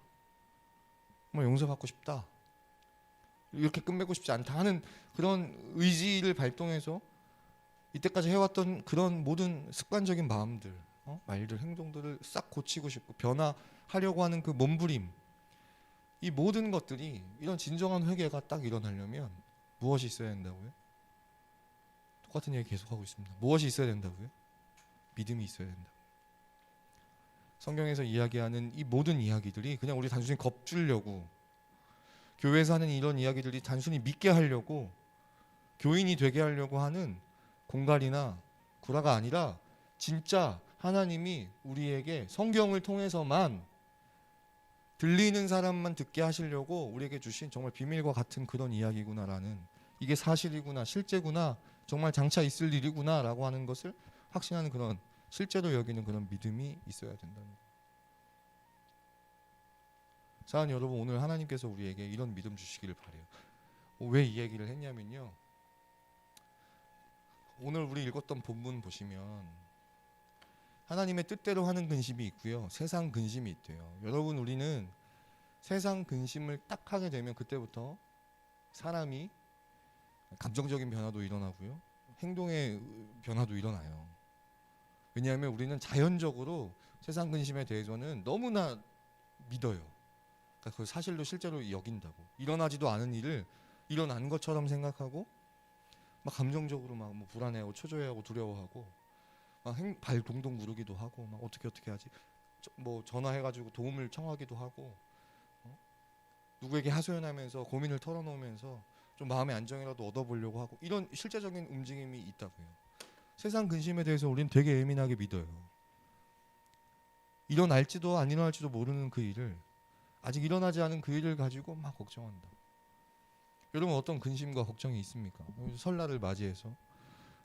정말 용서받고 싶다, 이렇게 끝맺고 싶지 않다 하는 그런 의지를 발동해서 이때까지 해왔던 그런 모든 습관적인 마음들, 말들, 행동들을 싹 고치고 싶고 변화하려고 하는 그 몸부림, 이 모든 것들이 이런 진정한 회개가 딱 일어나려면 무엇이 있어야 된다고요? 똑같은 얘기 계속하고 있습니다. 무엇이 있어야 된다고요? 믿음이 있어야 된다. 성경에서 이야기하는 이 모든 이야기들이 그냥 우리 단순히 겁주려고, 교회에서 하는 이런 이야기들이 단순히 믿게 하려고, 교인이 되게 하려고 하는 공갈이나 구라가 아니라 진짜 하나님이 우리에게 성경을 통해서만, 들리는 사람만 듣게 하시려고 우리에게 주신 정말 비밀과 같은 그런 이야기구나라는, 이게 사실이구나, 실제구나 정말 장차 있을 일이구나라고 하는 것을 확신하는 그런 실제로 여기는 그런 믿음이 있어야 된다는 거예요. 사랑하는 여러분, 오늘 하나님께서 우리에게 이런 믿음 주시기를 바라요. 왜 이 얘기를 했냐면요, 오늘 우리 읽었던 본문 보시면 하나님의 뜻대로 하는 근심이 있고요, 세상 근심이 있대요. 여러분, 우리는 세상 근심을 딱 하게 되면 그때부터 사람이 감정적인 변화도 일어나고요, 행동의 변화도 일어나요. 왜냐하면 우리는 자연적으로 세상 근심에 대해서는 너무나 믿어요. 그러니까 그 사실로 실제로 여긴다고, 일어나지도 않은 일을 일어난 것처럼 생각하고 막 감정적으로 막 뭐 불안해하고 초조해하고 두려워하고 막 발 동동 구르기도 하고 막 어떻게 하지, 뭐 전화해가지고 도움을 청하기도 하고, 누구에게 하소연하면서 고민을 털어놓으면서 좀 마음의 안정이라도 얻어보려고 하고, 이런 실제적인 움직임이 있다고요. 세상 근심에 대해서 우리는 되게 예민하게 믿어요. 일어날지도 안 일어날지도 모르는 그 일을, 아직 일어나지 않은 그 일을 가지고 막 걱정한다. 여러분, 어떤 근심과 걱정이 있습니까? 설날을 맞이해서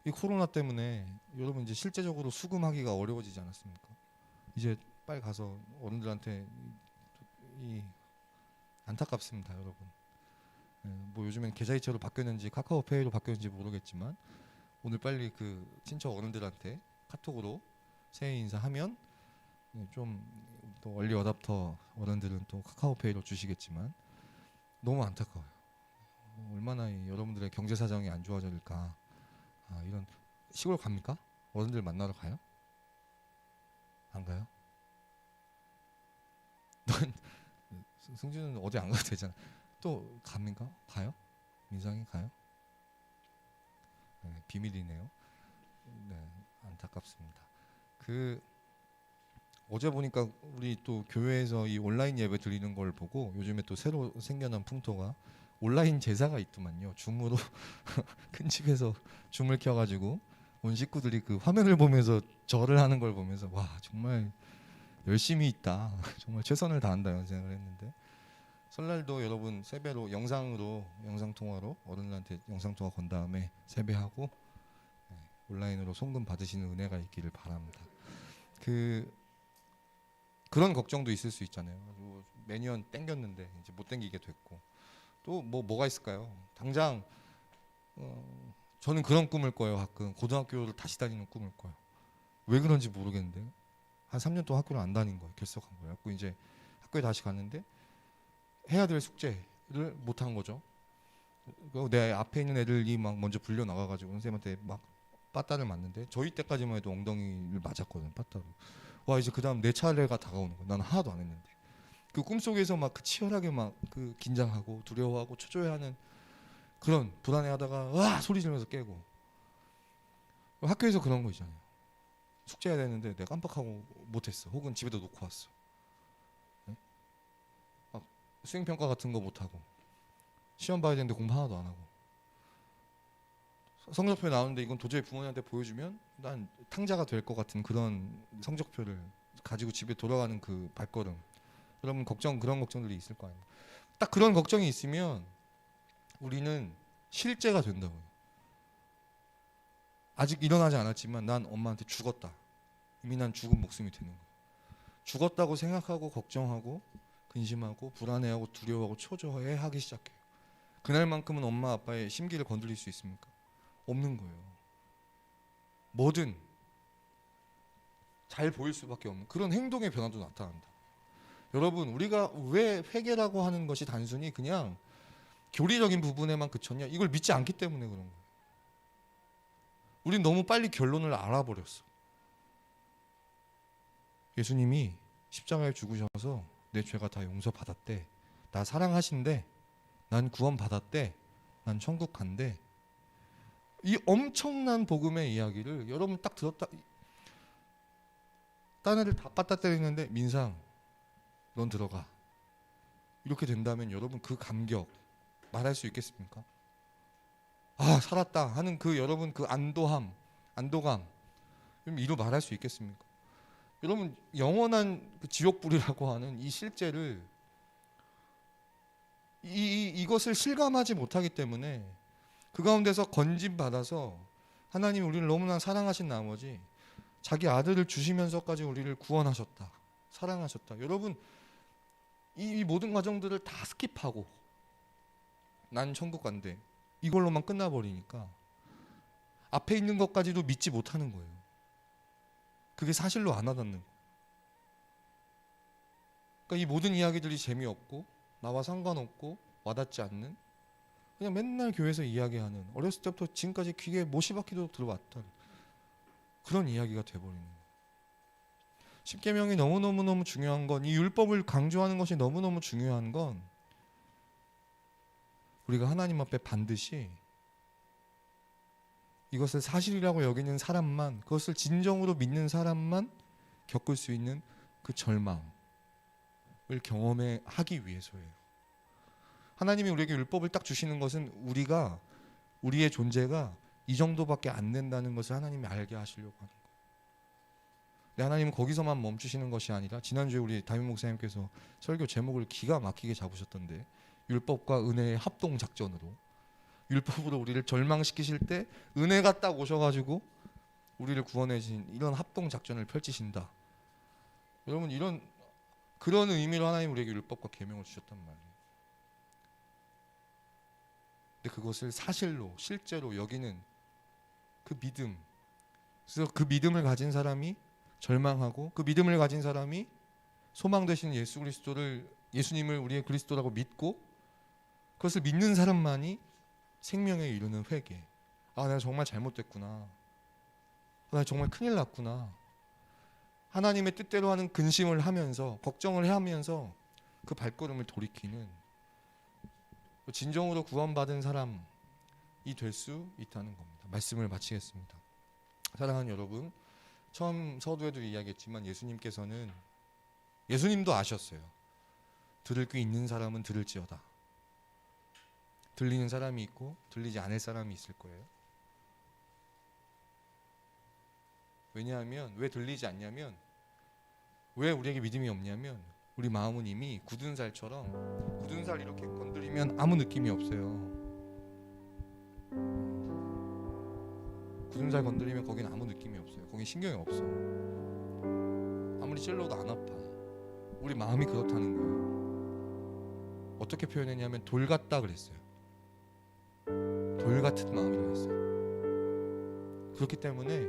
이 코로나 때문에 여러분 이제 실제적으로 수금하기가 어려워지지 않았습니까? 이제 빨리 가서 어른들한테 이 안타깝습니다, 여러분. 뭐 요즘엔 계좌이체로 바뀌었는지 카카오페이로 바뀌었는지 모르겠지만 오늘 빨리 그 친척 어른들한테 카톡으로 새해 인사하면 좀 또 얼리 어답터 어른들은 또 카카오페이로 주시겠지만 너무 안타까워요. 얼마나 여러분들의 경제 사정이 안 좋아질까. 이런, 시골 갑니까? 어른들 만나러 가요? 안 가요? 넌 승준은 어디 안 가도 되잖아. 또 갑니까? 가요? 민상이 가요? 네, 비밀이네요. 네, 안타깝습니다. 어제 보니까 우리 또 교회에서 이 온라인 예배 드리는 걸 보고 요즘에 또 새로 생겨난 풍토가 온라인 제사가 있더만요. 줌으로 큰 집에서 줌을 켜가지고 온 식구들이 그 화면을 보면서 절을 하는 걸 보면서 와, 정말 열심히 있다, 정말 최선을 다한다 이런 생각을 했는데, 설날도 여러분 세배로 영상통화로 어른들한테 영상통화 건 다음에 세배하고 온라인으로 송금 받으시는 은혜가 있기를 바랍니다. 그런 걱정도 있을 수 있잖아요. 매년 땡겼는데 이제 못 땡기게 됐고, 또 뭐가 있을까요? 당장 저는 그런 꿈을 꿔요. 가끔 고등학교를 다시 다니는 꿈을 꿔요. 왜 그런지 모르겠는데 한 3년 동안 학교를 안 다닌 거예요. 결석한 거예요. 그래서 이제 학교에 다시 갔는데 해야 될 숙제를 못 한 거죠. 내 앞에 있는 애들이 막 먼저 불려 나가가지고 선생님한테 막 빠따를 맞는데, 저희 때까지만 해도 엉덩이를 맞았거든, 빠따로. 와, 이제 그 다음 내 차례가 다가오는 거야. 나는 하나도 안 했는데. 그 꿈속에서 막 그 치열하게 막 그 긴장하고 두려워하고 초조해하는 그런, 불안해하다가 와 소리 지르면서 깨고. 학교에서 그런 거 있잖아요. 숙제해야 되는데 내가 깜빡하고 못했어. 혹은 집에다 놓고 왔어. 네? 막 수행평가 같은 거 못하고 시험 봐야 되는데 공부 하나도 안 하고, 성적표 나오는데 이건 도저히 부모님한테 보여주면 난 탕자가 될 것 같은 그런 성적표를 가지고 집에 돌아가는 그 발걸음. 여러분 그런 걱정들이 있을 거 아니에요. 딱 그런 걱정이 있으면 우리는 실제가 된다고요. 아직 일어나지 않았지만 난 엄마한테 죽었다. 이미 난 죽은 목숨이 되는 거예요. 죽었다고 생각하고 걱정하고 근심하고 불안해하고 두려워하고 초조해하기 시작해요. 그날만큼은 엄마 아빠의 심기를 건드릴 수 있습니까? 없는 거예요. 뭐든 잘 보일 수밖에 없는 그런 행동의 변화도 나타난다. 여러분, 우리가 왜 회개라고 하는 것이 단순히 그냥 교리적인 부분에만 그쳤냐? 이걸 믿지 않기 때문에 그런 거예요. 우린 너무 빨리 결론을 알아버렸어. 예수님이 십자가에 죽으셔서 내 죄가 다 용서받았대. 나 사랑하신대. 난 구원받았대. 난 천국 간대. 이 엄청난 복음의 이야기를 여러분 딱 들었다. 딴 애들 다 빠따 때리는데 민상 넌 들어가. 이렇게 된다면 여러분 그 감격 말할 수 있겠습니까? 아, 살았다 하는 그 여러분 그 안도감 이로 말할 수 있겠습니까? 여러분, 영원한 그 지옥불이라고 하는 이 실제를 이것을 실감하지 못하기 때문에 그 가운데서 건짐 받아서 하나님이 우리를 너무나 사랑하신 나머지 자기 아들을 주시면서까지 우리를 구원하셨다, 사랑하셨다. 여러분, 이 모든 과정들을 다 스킵하고 난 천국 간대, 이걸로만 끝나버리니까 앞에 있는 것까지도 믿지 못하는 거예요. 그게 사실로 안 와닿는 거예요. 그러니까 이 모든 이야기들이 재미없고 나와 상관없고 와닿지 않는, 그냥 맨날 교회에서 이야기하는, 어렸을 때부터 지금까지 귀에 못이 박히도록 들어왔던 그런 이야기가 돼버리는 거예요. 십계명이 너무너무 중요한 건, 이 율법을 강조하는 것이 너무너무 중요한 건, 우리가 하나님 앞에 반드시 이것을 사실이라고 여기는 사람만, 그것을 진정으로 믿는 사람만 겪을 수 있는 그 절망을 경험하기 위해서예요. 하나님이 우리에게 율법을 딱 주시는 것은 우리의 존재가 이 정도밖에 안 된다는 것을 하나님이 알게 하시려고 하는 거예요. 근데 하나님은 거기서만 멈추시는 것이 아니라, 지난주에 우리 담임 목사님께서 설교 제목을 기가 막히게 잡으셨던데, 율법과 은혜의 합동 작전으로, 율법으로 우리를 절망시키실 때 은혜가 딱 오셔가지고 우리를 구원해주신 이런 합동 작전을 펼치신다. 여러분, 그런 의미로 하나님 우리에게 율법과 계명을 주셨단 말이에요. 근데 그것을 사실로, 실제로 여기는 그 믿음, 그래서 그 믿음을 가진 사람이 절망하고, 그 믿음을 가진 사람이 소망 되신 예수님을 우리의 그리스도라고 믿고, 그것을 믿는 사람만이 생명에 이르는 회개. 아, 내가 정말 잘못됐구나, 나 정말 큰일 났구나, 하나님의 뜻대로 하는 근심을 하면서, 걱정을 하면서 그 발걸음을 돌이키는, 진정으로 구원받은 사람이 될 수 있다는 겁니다. 말씀을 마치겠습니다. 사랑하는 여러분, 처음 서두에도 이야기했지만 예수님도 아셨어요. 들을 귀 있는 사람은 들을지어다. 들리는 사람이 있고 들리지 않을 사람이 있을 거예요. 왜냐하면, 왜 들리지 않냐면, 왜 우리에게 믿음이 없냐면, 우리 마음은 이미 굳은 살 이렇게 건드리면 아무 느낌이 없어요. 굳은 살 건드리면 거긴 아무 느낌이 없어요. 거긴 신경이 없어. 아무리 찔러도 안 아파. 우리 마음이 그렇다는 거예요. 어떻게 표현했냐면 돌 같다 그랬어요. 돌 같은 마음이라고 했어요. 그렇기 때문에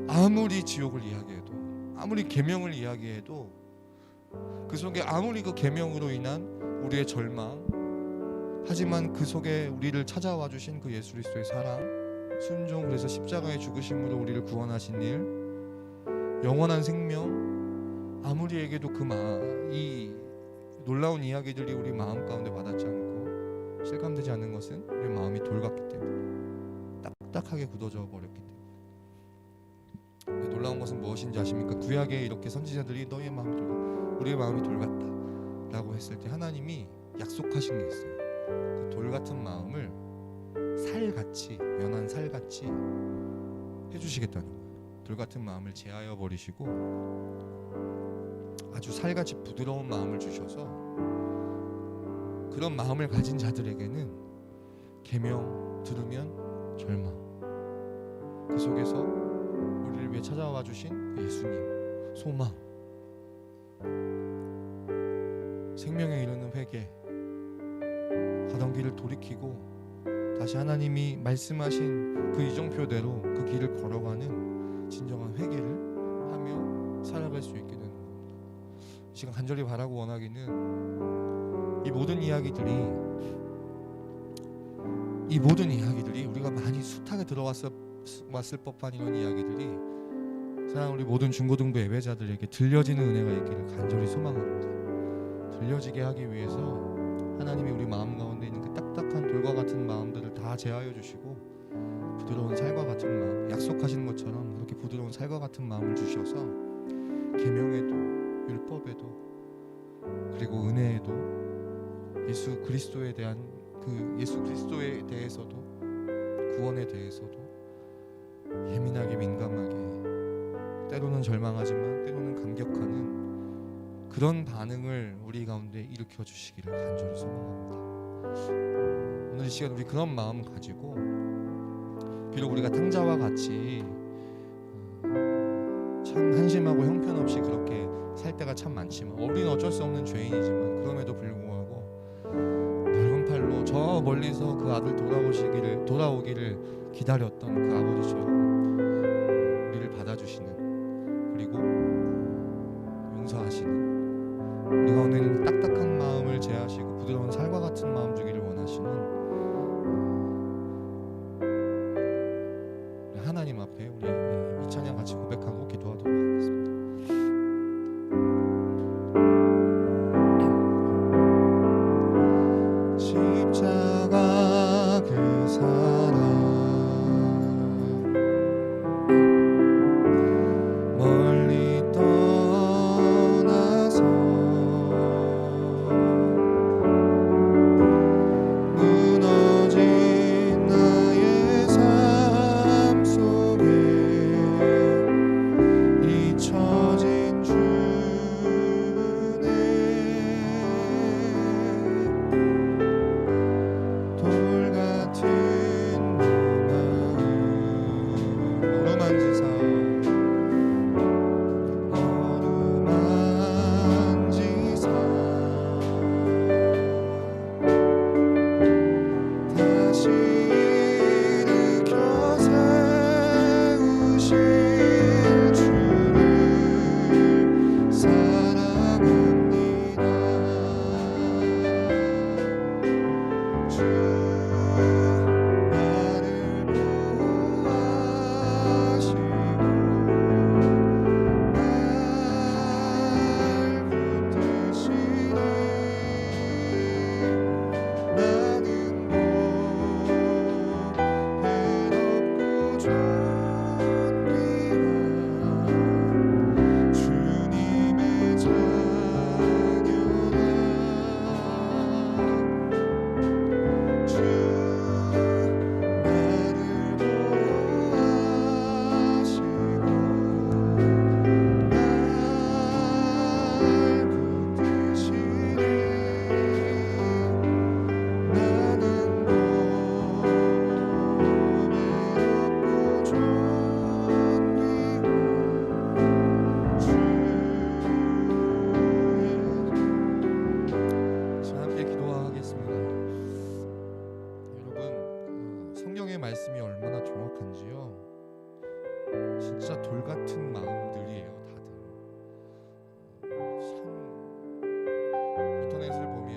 아무리 지옥을 이야기해도, 아무리 계명을 이야기해도, 그 속에 아무리 그 계명으로 인한 우리의 절망, 하지만 그 속에 우리를 찾아와 주신 그 예수 그리스도의 사랑, 순종, 그래서 십자가의 죽으심으로 우리를 구원하신 일, 영원한 생명, 아무리 얘기해도 이 놀라운 이야기들이 우리 마음 가운데 와닿지 않고 실감되지 않는 것은 우리 마음이 돌 같기 때문에, 딱딱하게 굳어져 버렸기 때문에. 놀라운 것은 무엇인지 아십니까? 구약에 이렇게 선지자들이 너희의 마음이 돌 같다, 우리의 마음이 돌 같다 라고 했을 때 하나님이 약속하신 게 있어요. 그 돌 같은 마음을 살같이, 연한 살같이 해주시겠다는 거예요. 돌 같은 마음을 제하여 버리시고 아주 살같이 부드러운 마음을 주셔서, 그런 마음을 가진 자들에게는 계명 들으면 절망, 그 속에서 우리를 위해 찾아와 주신 예수님, 소망, 생명에 이르는 회개, 가던 길을 돌이키고 다시 하나님이 말씀하신 그 이정표대로 그 길을 걸어가는 진정한 회개를 하며 살아갈 수 있게 되는 겁니다. 이 시간 간절히 바라고 원하기는, 이 모든 이야기들이 우리가 많이 숱하게 들어왔을 법한 이런 이야기들이, 사랑 우리 모든 중고등부 예배자들에게 들려지는 은혜가 있기를 간절히 소망합니다. 들려지게 하기 위해서 하나님이 우리 마음 가운데 있는 그 딱딱한 돌과 같은 마음들을 다 제하여 주시고, 부드러운 살과 같은 마음, 약속하신 것처럼 그렇게 부드러운 살과 같은 마음을 주셔서 계명에도, 율법에도, 그리고 은혜에도, 예수 그리스도에 대해서도, 구원에 대해서도 예민하게, 민감하게, 때로는 절망하지만 때로는 감격하는 그런 반응을 우리 가운데 일으켜 주시기를 간절히 소망합니다. 오늘 이 시간 우리 그런 마음 가지고 비록 우리가 탕자와 같이 참 한심하고 형편없이 그렇게 살 때가 참 많지만, 우리는 어쩔 수 없는 죄인이지만 그럼에도 불구하고 넓은 팔로 저 멀리서 그 아들 돌아오기를 기다렸던 그 아버지처럼 우리를 받아주시는, 그리고 용서하시는, 우리 가운데 있는 딱딱한 마음을 제하시고 부드러운 살과 같은 마음 주기를 원하시는 우리 하나님 앞에 우리 이 찬양 같이 고백하고 기도하도록 하겠습니다. 십자가 그 사랑 멀리 떠나서 무너진 나의 삶 속에 잊혀진 주네 돌 같은 마음 어루만지사 다시 일으켜 세우실 주를 사랑합니다. 주 나를 보호하시고 날 붙드시네. 나는 해롭고 존귀한 주님의 자녀라. 주 나를 보호하시고 날 붙드시네. 나는 해롭고 존귀한 주의. 자, 함께 기도하겠습니다. 여러분, 성경의 말씀이 얼마나 정확한지요. 진짜 돌 같은 마음들이에요, 다들. 참 인터넷을 보면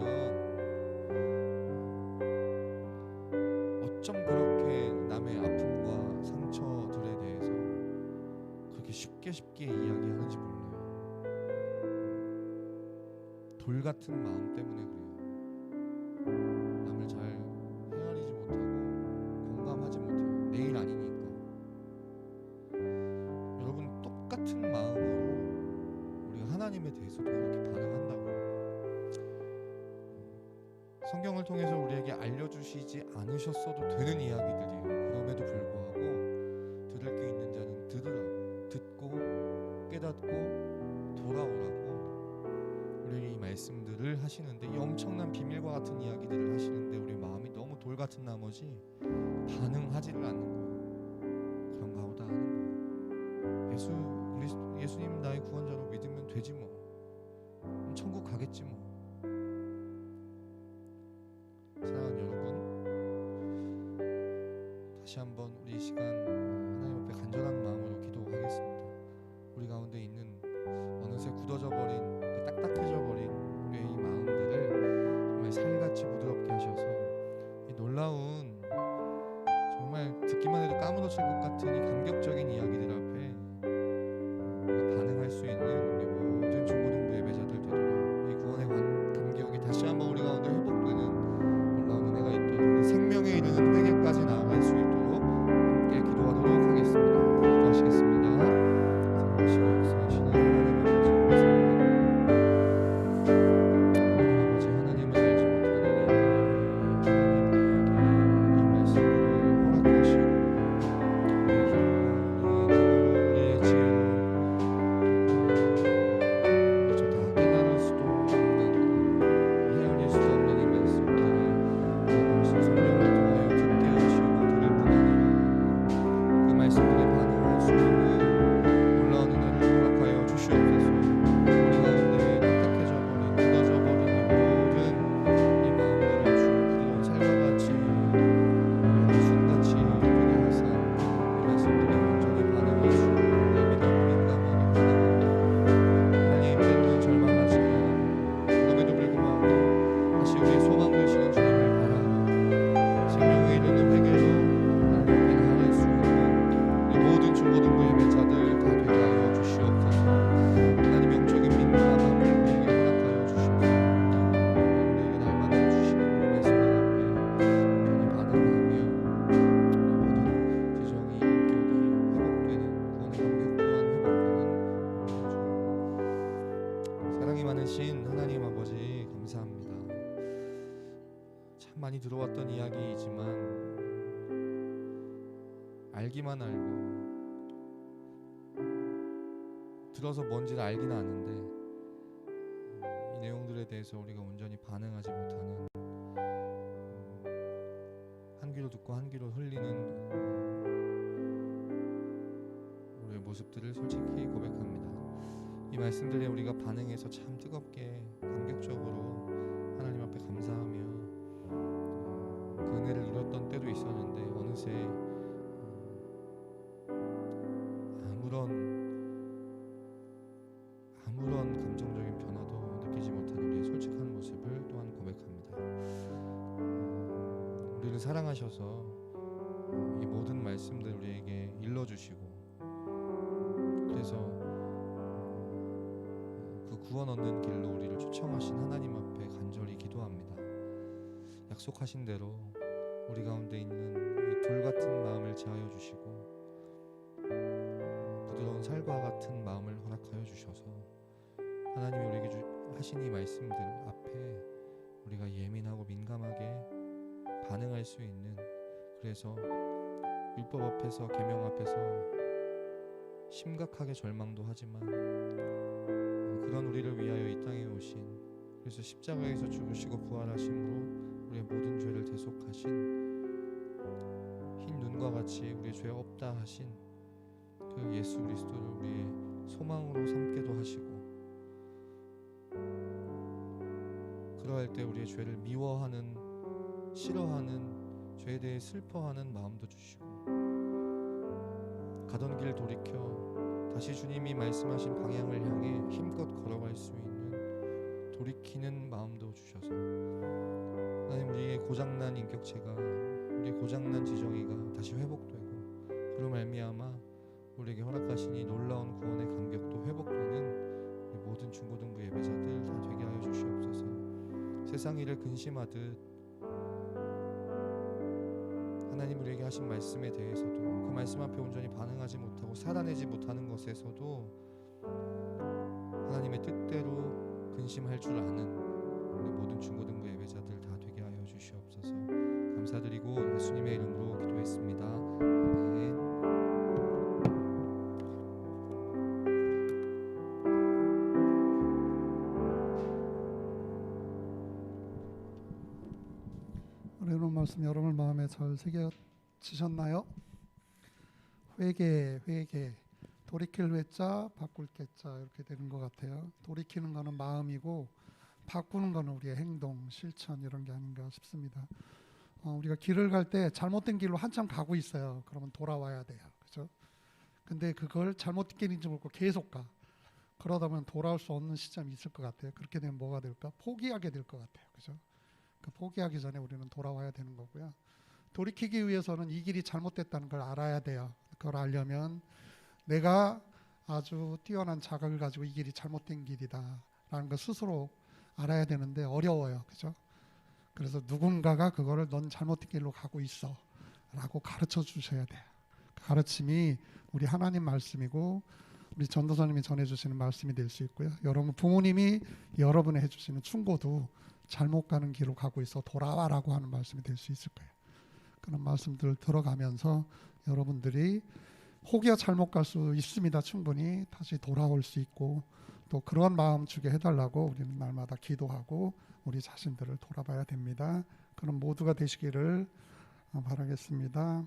어쩜 그렇게 남의 아픔과 상처들에 대해서 그렇게 쉽게 이야기하는지 몰라요. 돌 같은 마음 때문에 그래요. 남을 잘 헤아리지 못하고 공감하지 못해요. 내일 아니니까. 여러분, 똑같은 마음으로 우리가 하나님에 대해서도 그렇게 반응한다고요. 성경을 통해서 우리에게 알려주시지 않으셨어도 되는 이야기들이에요. 그럼에도 불구하고 들을 게 있는 자는 들으라고, 듣고 깨닫고 돌아오라고 우리에게 이 말씀들을 하시는데, 이 엄청난 비밀과 같은 이야기들을 하시는데 우리 마음이 너무 돌 같은 나머지 반응하지를 않는 거예요. 그런가 보다 하는 거예요. 예수님 나의 구원자로 믿으면 되지 뭐. 천국 가겠지 뭐. 사랑하는 여러분, 다시 한번 우리 이 시간 하나님 앞에 간절한 마음으로 기도하겠습니다. 우리 가운데 있는 어느새 굳어져 버린, 딱딱해져 버린 우리의 이 마음들을 정말 살같이 부드럽게 하셔서 이 놀라운, 정말 듣기만 해도 까무러칠 것 같은 이 감격적인 이야기들 앞에 우리가 반응할 수 있는 우리 모든 중고등부 예배자들 되도록 이 구원의 감격이 다시 한번 우리 가운데 회복되는 놀라운 은혜가 있도록 생명에 이르는 회개까지 나아갈 수 있도록 함께 기도하도록 하겠습니다. 기도하시겠습니다. 사랑하시고 역사하시는 하나님 아버지, 하나님을 알지 못하는 이 말씀을 허락하시고 우리의 지혜로 모든 중고등부 예배자들 다 되게 하여 주시옵소서. 하나님 영적인 민감함을 우리에게 허락하여 주시옵소서. 우리에게 날마다 주시는 그 말씀들 앞에 온전히 반응하며 모든 지정이 인격이 회복되는 구원의 감격 또한 회복되는 사랑이 많으신 하나님 아버지 감사합니다. 참 많이 들어왔던 이야기이지만 알기만 알고 들어서 뭔지를 알기는 아는데 이 내용들에 대해서 우리가 온전히 반응하지 못하는 한 귀로 듣고 한 귀로 흘리는 우리의 모습들을 솔직히 고백합니다. 이 말씀들에 우리가 반응해서 참 뜨겁게 감격적으로 하나님 앞에 감사하며 그 은혜를 누렸던 때도 있었는데 어느새 아무런 감정적인 변화도 느끼지 못한 우리의 솔직한 모습을 또한 고백합니다. 우리를 사랑하셔서 이 모든 말씀들 우리에게 일러주시고 그래서 그 구원 얻는 길로 우리를 초청하신 하나님 앞에 간절히 기도합니다. 약속하신 대로 우리 가운데 있는 이 돌 같은 마음을 제하여 주시고 부드러운 살과 같은 마음을 허락하여 주셔서 하나님이 우리에게 하신 이 말씀들 앞에 우리가 예민하고 민감하게 반응할 수 있는, 그래서 율법 앞에서 계명 앞에서 심각하게 절망도 하지만 그런 우리를 위하여 이 땅에 오신, 그래서 십자가에서 죽으시고 부활하심으로 우리의 모든 죄를 대속하신, 흰 눈과 같이 우리의 죄 없다 하신 그 예수 그리스도를 우리의 소망으로 삼게도 하시고, 그러할 때 우리의 죄를 미워하는, 싫어하는, 죄에 대해 슬퍼하는 마음도 주시고, 가던 길 돌이켜 다시 주님이 말씀하신 방향을 향해 힘껏 걸어갈 수 있는 돌이키는 마음도 주셔서 하나님, 우리의 고장난 인격체가, 우리의 고장난 지정이가 다시 회복되고 그로 말미암아 우리에게 허락하신 이 놀라운 구원의 감격도 회복되는 우리 모든 중고등부 예배자들 다 되게 하여 주시옵소서. 세상 일을 근심하듯 하나님 우리에게 하신 말씀에 대해서도 그 말씀 앞에 온전히 반응하지 못하고 살아내지 못하는 것에서도 하나님의 뜻대로 근심할 줄 아는 우리 모든 중고등부 예배자들 다 되게 하여 주시옵소서. 감사드리고 예수님의 이름으로 기도했습니다. 아멘. 오늘 말씀 여러분 마음에 잘 새겨지셨나요? 회개, 돌이킬 회자, 바꿀 개자 이렇게 되는 것 같아요. 돌이키는 거는 마음이고 바꾸는 거는 우리의 행동, 실천 이런 게 아닌가 싶습니다. 우리가 길을 갈 때 잘못된 길로 한참 가고 있어요. 그러면 돌아와야 돼요. 그렇죠? 근데 그걸 잘못된 길인지 모르고 계속 가. 그러다 보면 돌아올 수 없는 시점이 있을 것 같아요. 그렇게 되면 뭐가 될까? 포기하게 될 것 같아요. 그렇죠? 그 포기하기 전에 우리는 돌아와야 되는 거고요. 돌이키기 위해서는 이 길이 잘못됐다는 걸 알아야 돼요. 그걸 알려면 내가 아주 뛰어난 자각을 가지고 이 길이 잘못된 길이다라는 걸 스스로 알아야 되는데 어려워요. 그죠? 그래서 누군가가 그거를 넌 잘못된 길로 가고 있어 라고 가르쳐 주셔야 돼요. 그 가르침이 우리 하나님 말씀이고 우리 전도사님이 전해주시는 말씀이 될 수 있고요. 여러분 부모님이 여러분이 해주시는 충고도 잘못 가는 길로 가고 있어 돌아와라고 하는 말씀이 될 수 있을 거예요. 그런 말씀들을 들어가면서 여러분들이 혹여 잘못 갈 수 있습니다. 충분히 다시 돌아올 수 있고 또 그런 마음 주게 해달라고 우리는 날마다 기도하고 우리 자신들을 돌아봐야 됩니다. 그런 모두가 되시기를 바라겠습니다.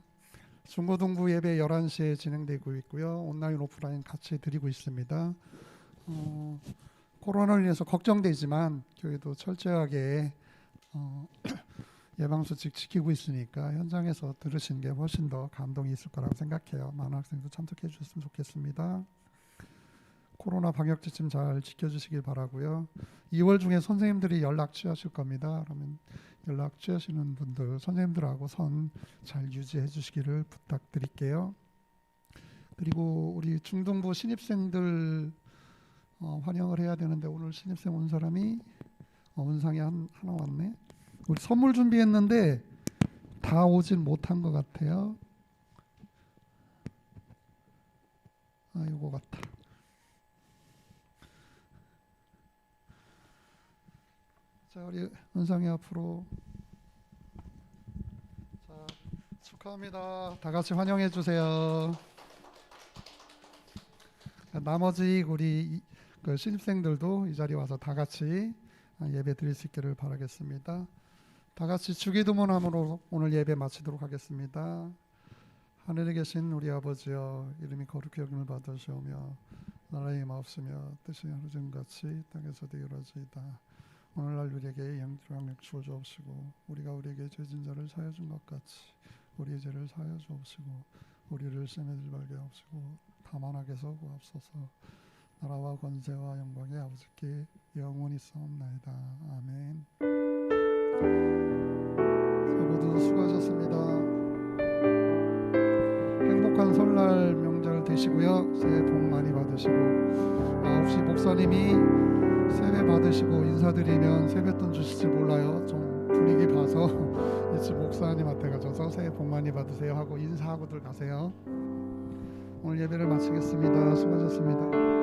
중고등부 예배 11시에 진행되고 있고요. 온라인 오프라인 같이 드리고 있습니다. 코로나로 인해서 걱정되지만 교회도 철저하게 예방수칙 지키고 있으니까 현장에서 들으시는 게 훨씬 더 감동이 있을 거라고 생각해요. 많은 학생도 참석해 주셨으면 좋겠습니다. 코로나 방역 지침 잘 지켜주시길 바라고요. 2월 중에 선생님들이 연락 취하실 겁니다. 그러면 연락 취하시는 분들 선생님들하고 선 잘 유지해 주시기를 부탁드릴게요. 그리고 우리 중등부 신입생들 환영을 해야 되는데 오늘 신입생 온 사람이 은상이 하나 왔네. 우리 선물 준비했는데 다 오진 못한 것 같아요. 이거 같다. 자, 우리 은상이 앞으로. 자, 축하합니다. 다 같이 환영해 주세요. 나머지 우리 그 신입생들도 이 자리에 와서 다 같이 예배 드릴 수 있기를 바라겠습니다. 다 같이 주기도문함으로 오늘 예배 마치도록 하겠습니다. 하늘에 계신 우리 아버지여, 이름이 거룩히 여김을 받으시오며 나라의 마옵시며 뜻이 하늘같이 땅에서도 이루어지이다. 오늘날 우리에게 양주랑 주어 주옵시고 우리가 우리에게 죄진 자를 사하여 준 것 같이 우리의 죄를 사하여 주옵시고 우리를 시험에 들지 말게 하옵시고 다만 악에서 구하옵소서. 나라와 권세와 영광의 아버지께 영원히 있사옵나이다. 아멘. 모두 수고하셨습니다. 행복한 설날 명절 되시고요. 새해 복 많이 받으시고 혹시 목사님이 세배 받으시고 인사드리면 세뱃돈 주실지 몰라요. 좀 분위기 봐서 이쪽 목사님한테 가셔서 새해 복 많이 받으세요 하고 인사하고들 가세요. 오늘 예배를 마치겠습니다. 수고하셨습니다.